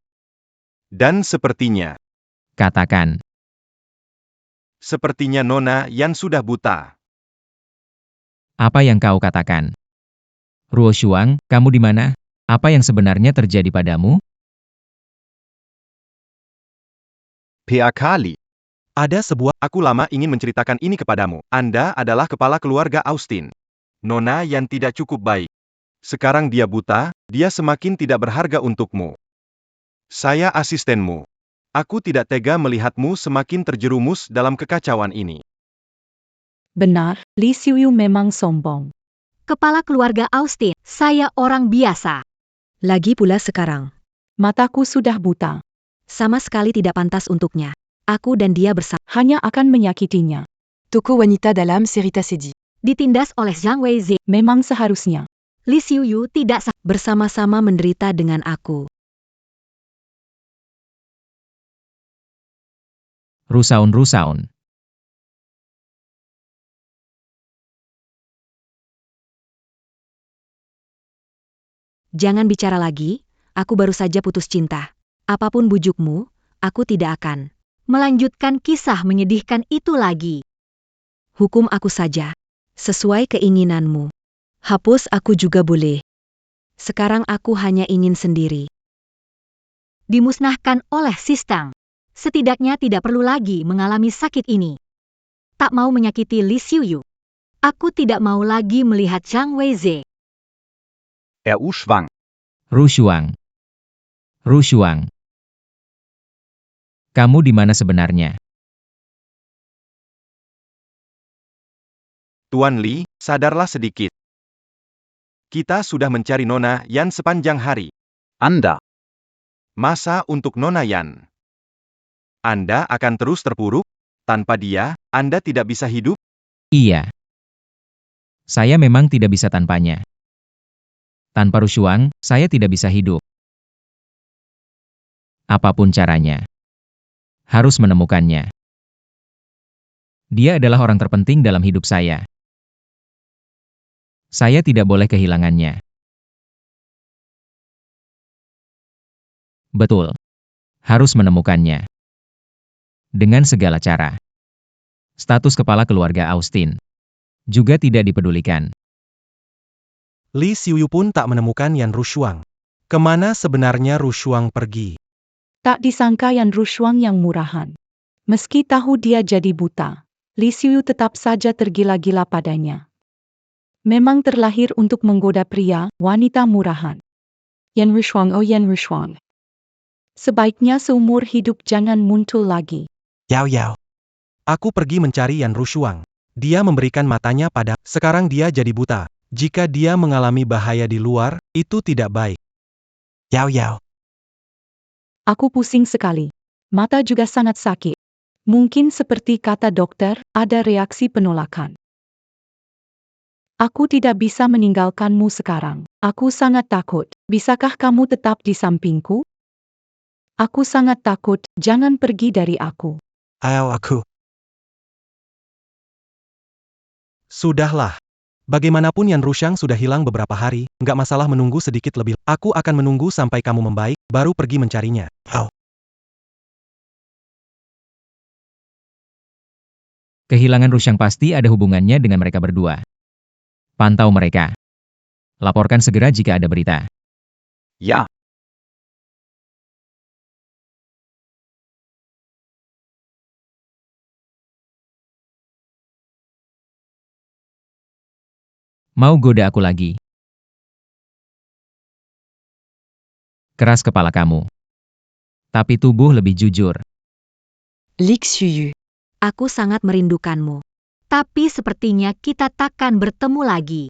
Dan sepertinya Katakan. Nona Yan sudah buta. Apa yang kau katakan? Ruo Shuang, kamu di mana? Apa yang sebenarnya terjadi padamu? PAK Li. Ada sebuah Aku lama ingin menceritakan ini kepadamu. Anda adalah kepala keluarga Austin. Nona Yan tidak cukup baik. Sekarang dia buta, dia semakin tidak berharga untukmu. Saya asistenmu. Aku tidak tega melihatmu semakin terjerumus dalam kekacauan ini. Benar, Li Xiuyu memang sombong. Kepala keluarga Austin, saya orang biasa. Lagi pula sekarang, Mataku sudah buta. sama sekali tidak pantas untuknya. Aku dan dia bersama. Hanya akan menyakitinya. Toko wanita dalam cerita sedih. Ditindas oleh Zhang Weize. Memang seharusnya. Li Xiuyu tidak bersama-sama menderita dengan aku. Rusaun-rusaun. Jangan bicara lagi, aku baru saja putus cinta. Apapun bujukmu, aku tidak akan melanjutkan kisah menyedihkan itu lagi. Hukum aku saja, sesuai keinginanmu. Hapus aku juga boleh. Sekarang aku hanya ingin sendiri. Dimusnahkan oleh Sistang. Setidaknya tidak perlu lagi mengalami sakit ini. Tak mau menyakiti Li Xiuyu. Aku tidak mau lagi melihat Zhang Weize. RU Schwang. Rushuang. Rushuang. Kamu di mana sebenarnya? Tuan Li, sadarlah sedikit. Kita sudah mencari Nona Yan sepanjang hari. Anda. Masa untuk Nona Yan? Anda akan terus terpuruk? Tanpa dia, Anda tidak bisa hidup? Iya. Saya memang tidak bisa tanpanya. Tanpa Rushuang, saya tidak bisa hidup. Apapun caranya, harus menemukannya. Dia adalah orang terpenting dalam hidup saya. Saya tidak boleh kehilangannya. Betul. Harus menemukannya. Dengan segala cara. Status kepala keluarga Austin juga tidak dipedulikan. Li Xiuyu pun tak menemukan Yan Rushuang. Kemana sebenarnya Rushuang pergi? Tak disangka Yan Rushuang yang murahan. Meski tahu dia jadi buta, Li Xiuyu tetap saja tergila-gila padanya. Memang terlahir untuk menggoda pria, wanita murahan. Yan Rushuang, oh Yan Rushuang. Sebaiknya seumur hidup jangan muncul lagi. Yao Yao. Aku pergi mencari Yan Rushuang. Dia memberikan matanya pada. Sekarang dia jadi buta. Jika dia mengalami bahaya di luar, itu tidak baik. Yao Yao. Aku pusing sekali. Mata juga sangat sakit. Mungkin seperti kata dokter, ada reaksi penolakan. Aku tidak bisa meninggalkanmu sekarang. Aku sangat takut. Bisakah kamu tetap di sampingku? Aku sangat takut, jangan pergi dari aku. Ayaw aku. Sudahlah. Bagaimanapun Yan Rushang sudah hilang beberapa hari, nggak masalah menunggu sedikit lebih. Aku akan menunggu sampai kamu membaik, baru pergi mencarinya. Oh. Kehilangan Rushang pasti ada hubungannya dengan mereka berdua. Pantau mereka. Laporkan segera jika ada berita. Ja. Mau goda aku lagi? Keras kepala kamu. Tapi tubuh lebih jujur. Lik Xuyu. Aku sangat merindukanmu. Tapi sepertinya kita takkan bertemu lagi.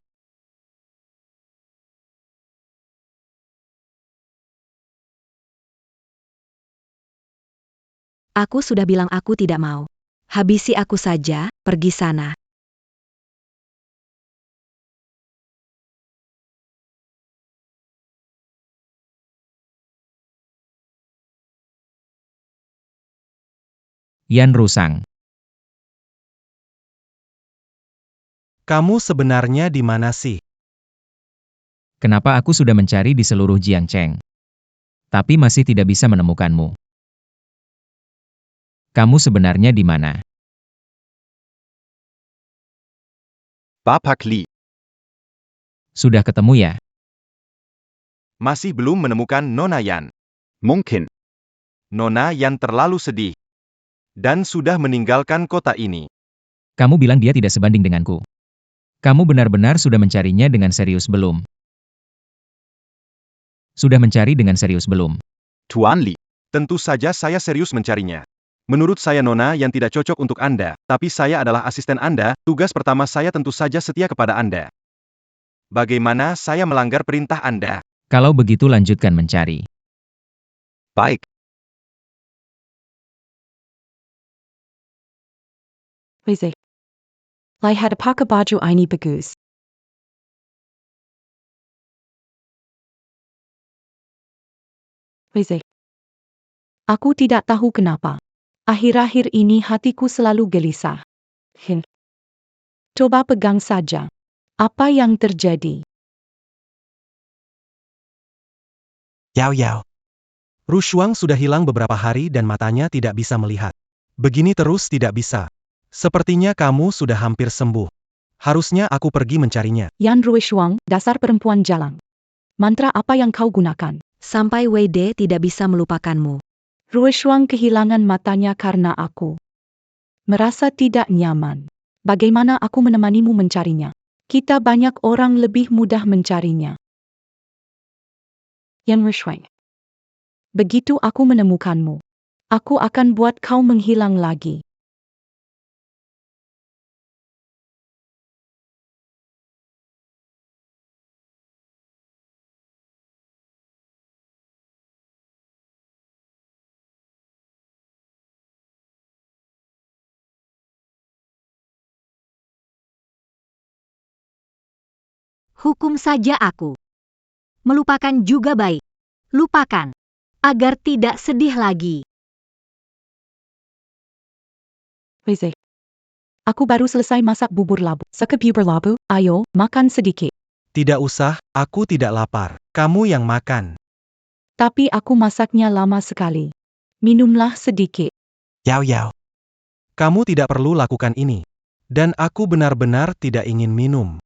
Aku sudah bilang aku tidak mau. Habisi aku saja, pergi sana. Yan Rusang. Kamu sebenarnya di mana sih? Kenapa aku sudah mencari di seluruh Jiangcheng, tapi masih tidak bisa menemukanmu? Kamu sebenarnya di mana? Bapak Li. Sudah ketemu ya? Masih belum menemukan Nona Yan. Mungkin. Nona Yan terlalu sedih. Dan sudah meninggalkan kota ini. Kamu bilang dia tidak sebanding denganku. Kamu benar-benar sudah mencarinya dengan serius belum? Sudah mencari dengan serius belum? Tuan Li. Tentu saja saya serius mencarinya. Menurut saya Nona Yan tidak cocok untuk Anda, tapi saya adalah asisten Anda, tugas pertama saya tentu saja setia kepada Anda. Bagaimana saya melanggar perintah Anda? Kalau begitu lanjutkan mencari. Baik. Weze. Lihat pakai baju ini bagus. Weze. Aku tidak tahu kenapa. Akhir-akhir ini hatiku selalu gelisah. Coba pegang saja. Apa yang terjadi? Yao Yao. Rushuang sudah hilang beberapa hari dan matanya tidak bisa melihat. Begini terus tidak bisa. Sepertinya kamu sudah hampir sembuh. Harusnya aku pergi mencarinya. Yan Ruishuang, dasar perempuan jalang. Mantra apa yang kau gunakan? Sampai Wei De tidak bisa melupakanmu. Ruishuang kehilangan matanya karena aku. Merasa tidak nyaman. Bagaimana aku menemanimu mencarinya? Kita banyak orang lebih mudah mencarinya. Yan Ruishuang. Begitu aku menemukanmu, aku akan buat kau menghilang lagi. Hukum saja aku. Melupakan juga baik. Lupakan. Agar tidak sedih lagi. Weze. Aku baru selesai masak bubur labu. Suka bubur labu, ayo, makan sedikit. Tidak usah, aku tidak lapar. Kamu yang makan. Tapi aku masaknya lama sekali. Minumlah sedikit. Yao Yao. Kamu tidak perlu lakukan ini. Dan aku benar-benar tidak ingin minum.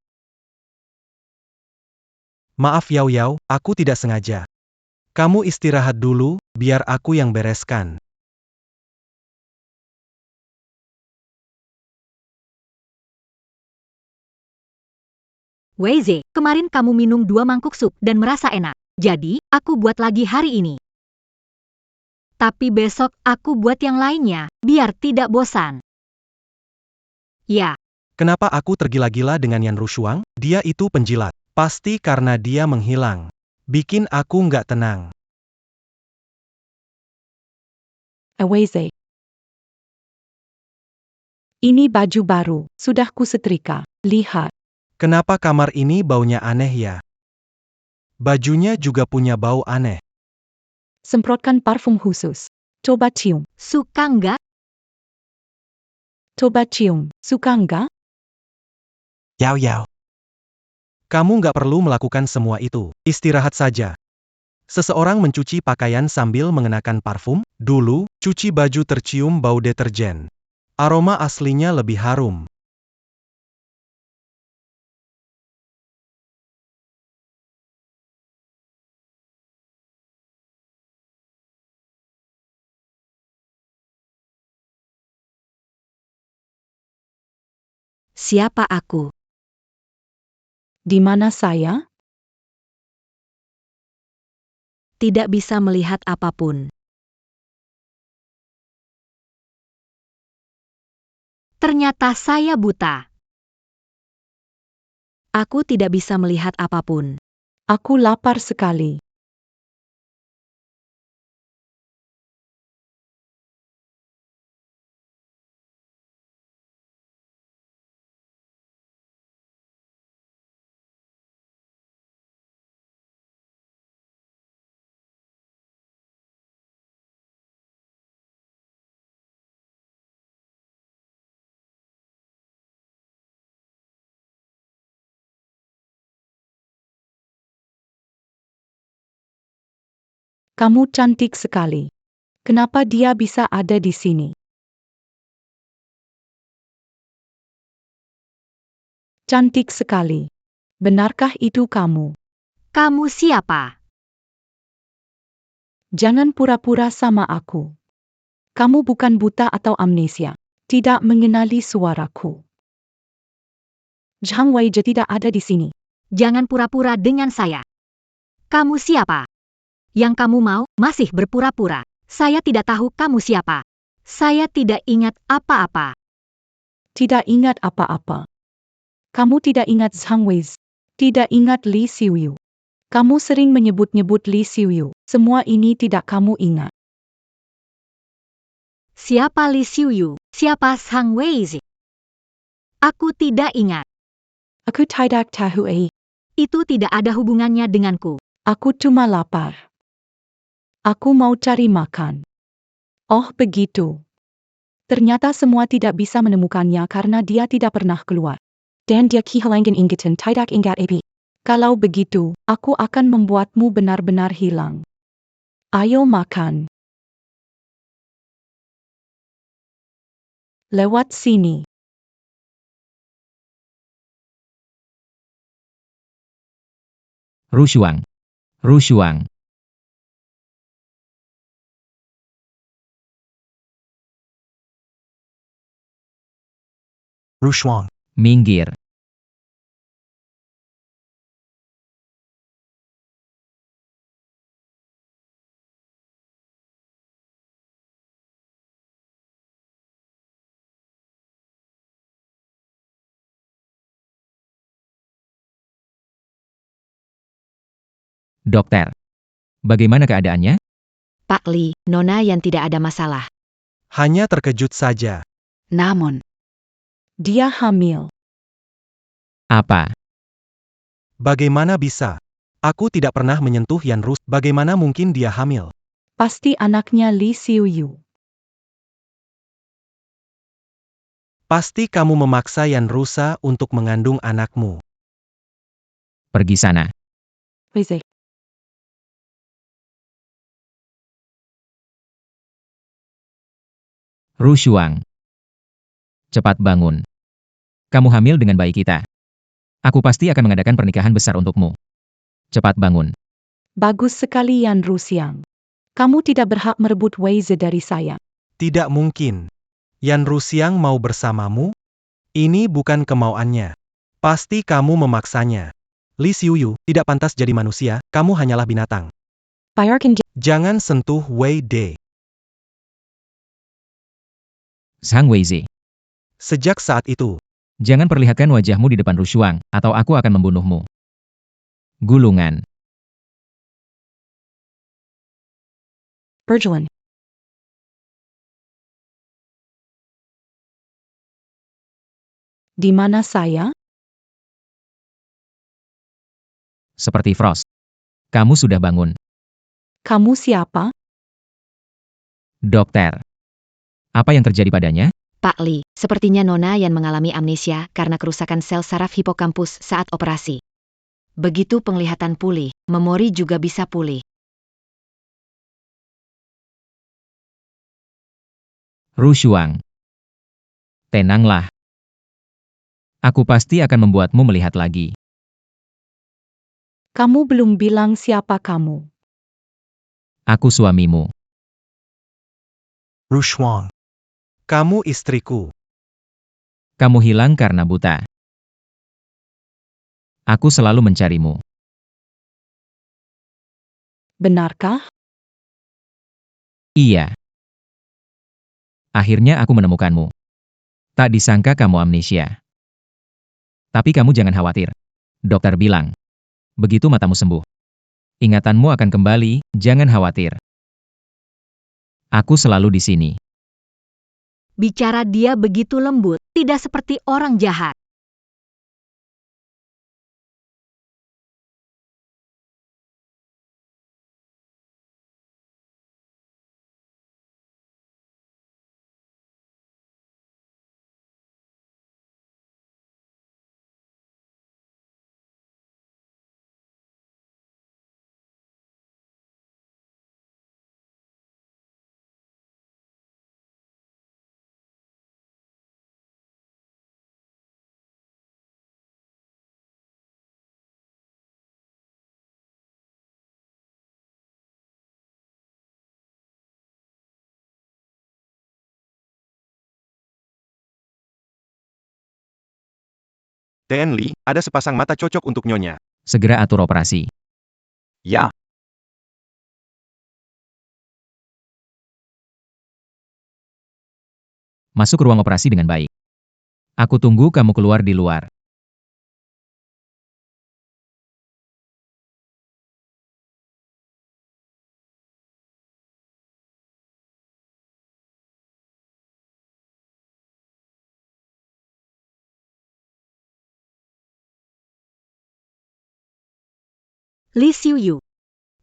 Maaf Yao Yao, aku tidak sengaja. Kamu istirahat dulu, biar aku yang bereskan. Wei Ze, kemarin kamu minum 2 mangkuk sup dan merasa enak. Jadi, aku buat lagi hari ini. Tapi besok aku buat yang lainnya, biar tidak bosan. Ya. Kenapa aku tergila-gila dengan Yan Rushuang? Dia itu penjilat. Pasti karena dia menghilang. Bikin aku nggak tenang. Wei. Ini baju baru, sudah kusetrika. Lihat. Kenapa kamar ini baunya aneh ya? Bajunya juga punya bau aneh. Semprotkan parfum khusus. Coba cium. Suka nggak? Coba cium. Suka nggak? Yao Yao. Kamu nggak perlu melakukan semua itu. Istirahat saja. Seseorang mencuci pakaian sambil mengenakan parfum. Dulu, cuci baju tercium bau deterjen. Aroma aslinya lebih harum. Siapa aku? Di mana saya? Tidak bisa melihat apapun. Ternyata saya buta. Aku tidak bisa melihat apapun. Aku lapar sekali. Kamu cantik sekali. Kenapa dia bisa ada di sini? Cantik sekali. Benarkah itu kamu? Kamu siapa? Jangan pura-pura sama aku. Kamu bukan buta atau amnesia. Tidak mengenali suaraku. Zhang Weizhe tidak ada di sini. Jangan pura-pura dengan saya. Kamu siapa? Yang kamu mau masih berpura-pura. Saya tidak tahu kamu siapa. Saya tidak ingat apa-apa. Tidak ingat apa-apa. Kamu tidak ingat Zhang Weizhe. Tidak ingat Li Xiuyu. Kamu sering menyebut-nyebut Li Xiuyu. Semua ini tidak kamu ingat. Siapa Li Xiuyu? Siapa Zhang Weizhe? Aku tidak ingat. Aku tidak tahu. Itu tidak ada hubungannya denganku. Aku cuma lapar. Aku mau cari makan. Oh begitu. Ternyata semua tidak bisa menemukannya karena dia tidak pernah keluar. Dan dia kehilangan ingatan tidak ingat apa. Kalau begitu, aku akan membuatmu benar-benar hilang. Ayo makan. Lewat sini. Rushuang. Rushuang. Rushuang. Minggir. Dokter. Bagaimana keadaannya? Pak Li, Nona yang tidak ada masalah. Hanya terkejut saja. Namun, Dia hamil. Apa? Bagaimana bisa? Aku tidak pernah menyentuh Yan Rus. Bagaimana mungkin dia hamil? Pasti anaknya Li Xiuyu. Pasti kamu memaksa Yan Rusa untuk mengandung anakmu. Pergi sana. Weizhe. Rushuang. Cepat bangun. Kamu hamil dengan bayi kita. Aku pasti akan mengadakan pernikahan besar untukmu. Cepat bangun. Bagus sekali Yan Rusiang. Kamu tidak berhak merebut Weizhe dari saya. Tidak mungkin. Yan Rusiang mau bersamamu? Ini bukan kemauannya. Pasti kamu memaksanya. Li Xiuyu, tidak pantas jadi manusia, kamu hanyalah binatang. Biarkan Jangan sentuh Wei De. Zhang Weizhe. Sejak saat itu, Jangan perlihatkan wajahmu di depan Rushuang, atau aku akan membunuhmu. Gulungan. Berjalan. Di mana saya? Seperti Frost. Kamu sudah bangun. Kamu siapa? Dokter. Apa yang terjadi padanya? Pak Lee, sepertinya Nona yang mengalami amnesia karena kerusakan sel saraf hipokampus saat operasi. Begitu penglihatan pulih, memori juga bisa pulih. Rushuang. Tenanglah. Aku pasti akan membuatmu melihat lagi. Kamu belum bilang siapa kamu. Aku suamimu. Rushuang. Kamu istriku. Kamu hilang karena buta. Aku selalu mencarimu. Benarkah? Iya. Akhirnya aku menemukanmu. Tak disangka kamu amnesia. Tapi kamu jangan khawatir. Dokter bilang, begitu matamu sembuh, ingatanmu akan kembali, jangan khawatir. Aku selalu di sini. Bicara dia begitu lembut, tidak seperti orang jahat. TN Lee, ada sepasang mata cocok untuk Nyonya. Segera atur operasi. Ja. Masuk ruang operasi dengan baik. Aku tunggu kamu keluar di luar. Lee Xiuyu,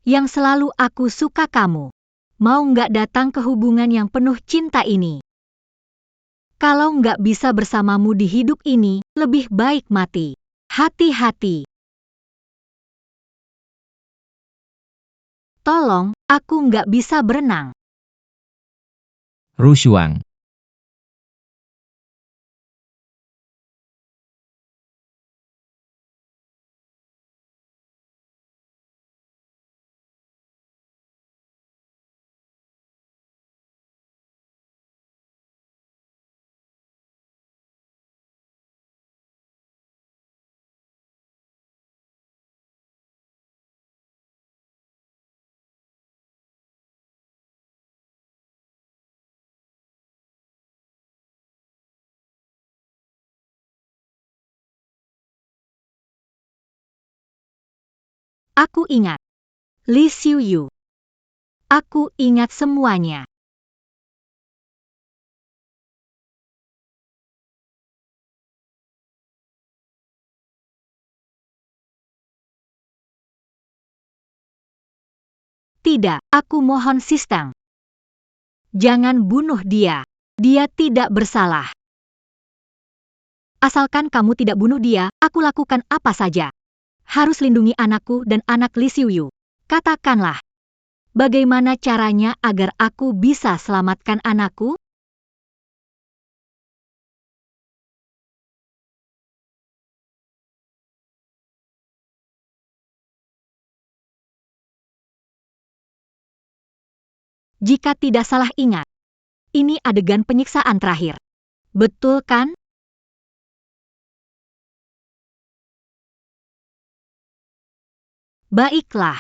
yang selalu aku suka kamu. Mau nggak datang ke hubungan yang penuh cinta ini? Kalau nggak bisa bersamamu di hidup ini, lebih baik mati. Hati-hati. Tolong, aku nggak bisa berenang. Rushuang. Aku ingat. Lee Xiuyu. Aku ingat semuanya. Tidak, aku mohon Sistang. Jangan bunuh dia. Dia tidak bersalah. Asalkan kamu tidak bunuh dia, aku lakukan apa saja. Harus lindungi anakku dan anak Lee Xiuyu. Katakanlah, bagaimana caranya agar aku bisa selamatkan anakku? Jika tidak salah ingat, ini adegan penyiksaan terakhir. Betul kan? Baiklah.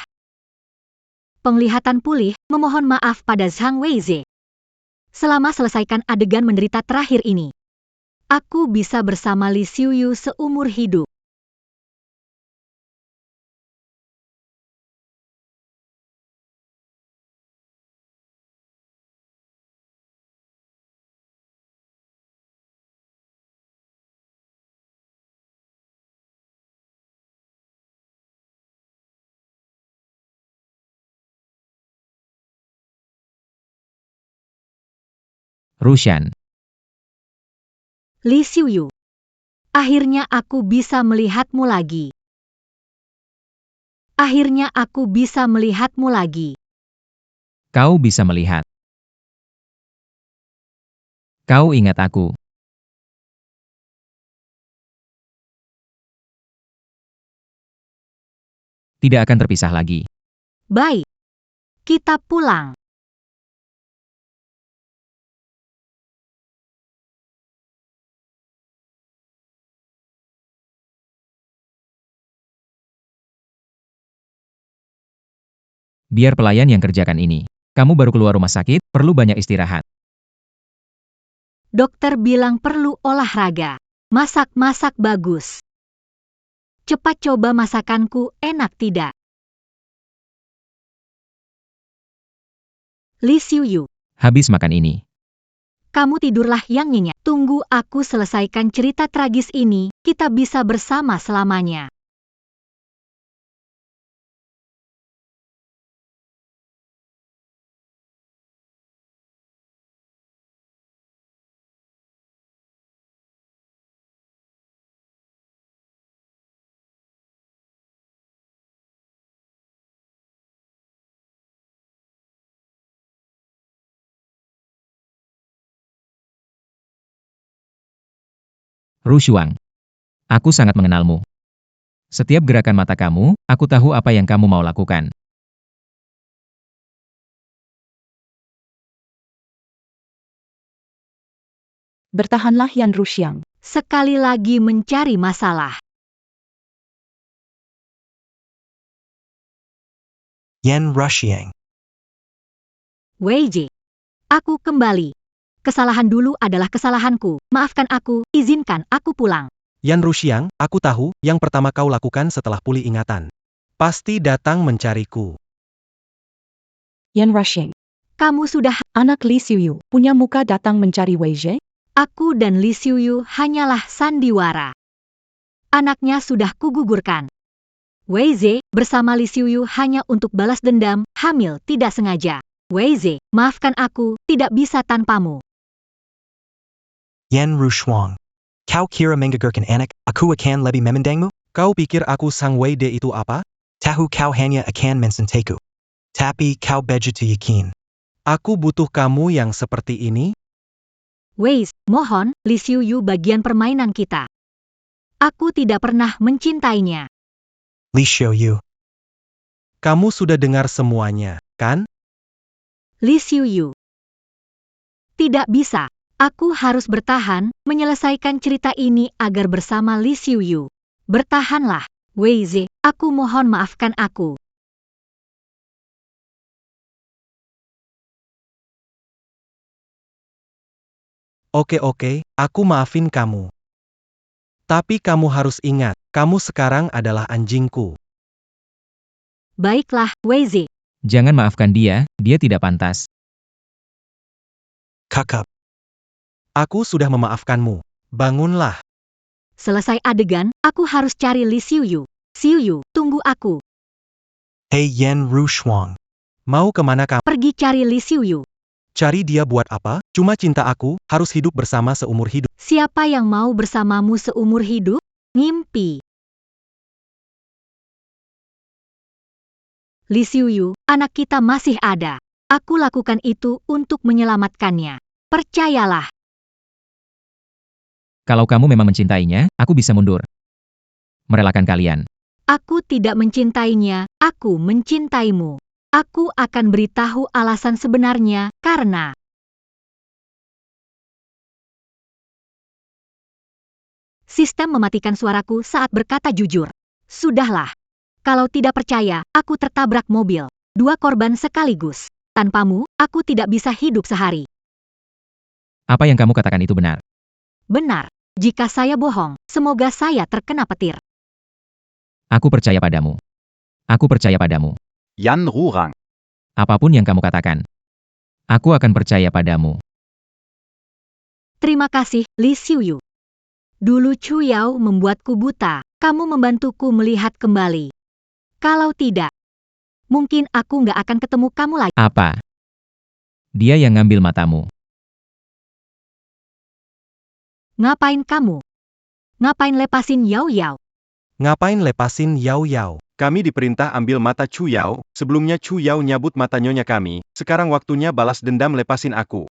Penglihatan pulih, memohon maaf pada Zhang Weize. Selama selesaikan adegan menderita terakhir ini, aku bisa bersama Lee Xiuyu seumur hidup. Rushan. Li Xiuyu. Akhirnya aku bisa melihatmu lagi. Akhirnya aku bisa melihatmu lagi. Kau bisa melihat. Kau ingat aku. Tidak akan terpisah lagi. Baik. Kita pulang. Biar pelayan yang kerjakan ini. Kamu baru keluar rumah sakit, perlu banyak istirahat. Dokter bilang perlu olahraga. Masak-masak bagus. Cepat coba masakanku, enak tidak? Li Xiuyu. Habis makan ini. Kamu tidurlah yang nyenyak. Tunggu aku selesaikan cerita tragis ini, kita bisa bersama selamanya. Rushuang. Aku sangat mengenalmu. Setiap gerakan mata kamu, aku tahu apa yang kamu mau lakukan. Bertahanlah Yan Rushiang. Sekali lagi mencari masalah. Yan Rushiang. Wei Jie. Aku kembali. Kesalahan dulu adalah kesalahanku. Maafkan aku, izinkan aku pulang. Yan Rushiang, aku tahu, yang pertama kau lakukan setelah pulih ingatan. Pasti datang mencariku. Yan Rushiang. Kamu sudah... Anak Li Xiuyu punya muka datang mencari Wei Jie. Aku dan Li Xiuyu hanyalah sandiwara. Anaknya sudah kugugurkan. Wei Jie bersama Li Xiuyu hanya untuk balas dendam, hamil tidak sengaja. Wei Jie, maafkan aku, tidak bisa tanpamu. Yan Rushuang. Kau kira menggugurkan anak, aku akan lebih memandangmu? Kau pikir aku Sang Wei De itu apa? Tahu kau hanya akan mencintaku. Tapi kau begitu yakin. Aku butuh kamu yang seperti ini? Wei, mohon, Li Xiuyu bagian permainan kita. Aku tidak pernah mencintainya. Li Xiuyu. Kamu sudah dengar semuanya, kan? Li Xiuyu. Tidak bisa. Aku harus bertahan, menyelesaikan cerita ini agar bersama Li Xiuyu. Bertahanlah, Wei Jie, aku mohon maafkan aku. Oke, aku maafin kamu. Tapi kamu harus ingat, kamu sekarang adalah anjingku. Baiklah, Wei Jie. Jangan maafkan dia tidak pantas. Kakak. Aku sudah memaafkanmu. Bangunlah. Selesai adegan, aku harus cari Li Xiuyu. Xiuyu, tunggu aku. Hey Yan Rushuang. Mau kemana kamu? Pergi cari Li Xiuyu. Cari dia buat apa? Cuma cinta aku, harus hidup bersama seumur hidup. Siapa yang mau bersamamu seumur hidup? Ngimpi. Li Xiuyu, anak kita masih ada. Aku lakukan itu untuk menyelamatkannya. Percayalah. Kalau kamu memang mencintainya, aku bisa mundur. Merelakan kalian. Aku tidak mencintainya, aku mencintaimu. Aku akan beritahu alasan sebenarnya, karena... Sistem mematikan suaraku saat berkata jujur. Sudahlah. Kalau tidak percaya, aku tertabrak mobil. 2 korban sekaligus. Tanpamu, aku tidak bisa hidup sehari. Apa yang kamu katakan itu benar. Benar. Jika saya bohong, semoga saya terkena petir. Aku percaya padamu. Aku percaya padamu. Yan Rurang. Apapun yang kamu katakan. Aku akan percaya padamu. Terima kasih, Li Xiuyu. Dulu Chu Yao membuatku buta, kamu membantuku melihat kembali. Kalau tidak, mungkin aku nggak akan ketemu kamu lagi. Apa? Dia yang ngambil matamu. Ngapain kamu? Ngapain lepasin Yao Yao? Ngapain lepasin Yao Yao? Kami diperintah ambil mata Chu Yao, sebelumnya Chu Yao nyabut mata nyonya kami, sekarang waktunya balas dendam lepasin aku.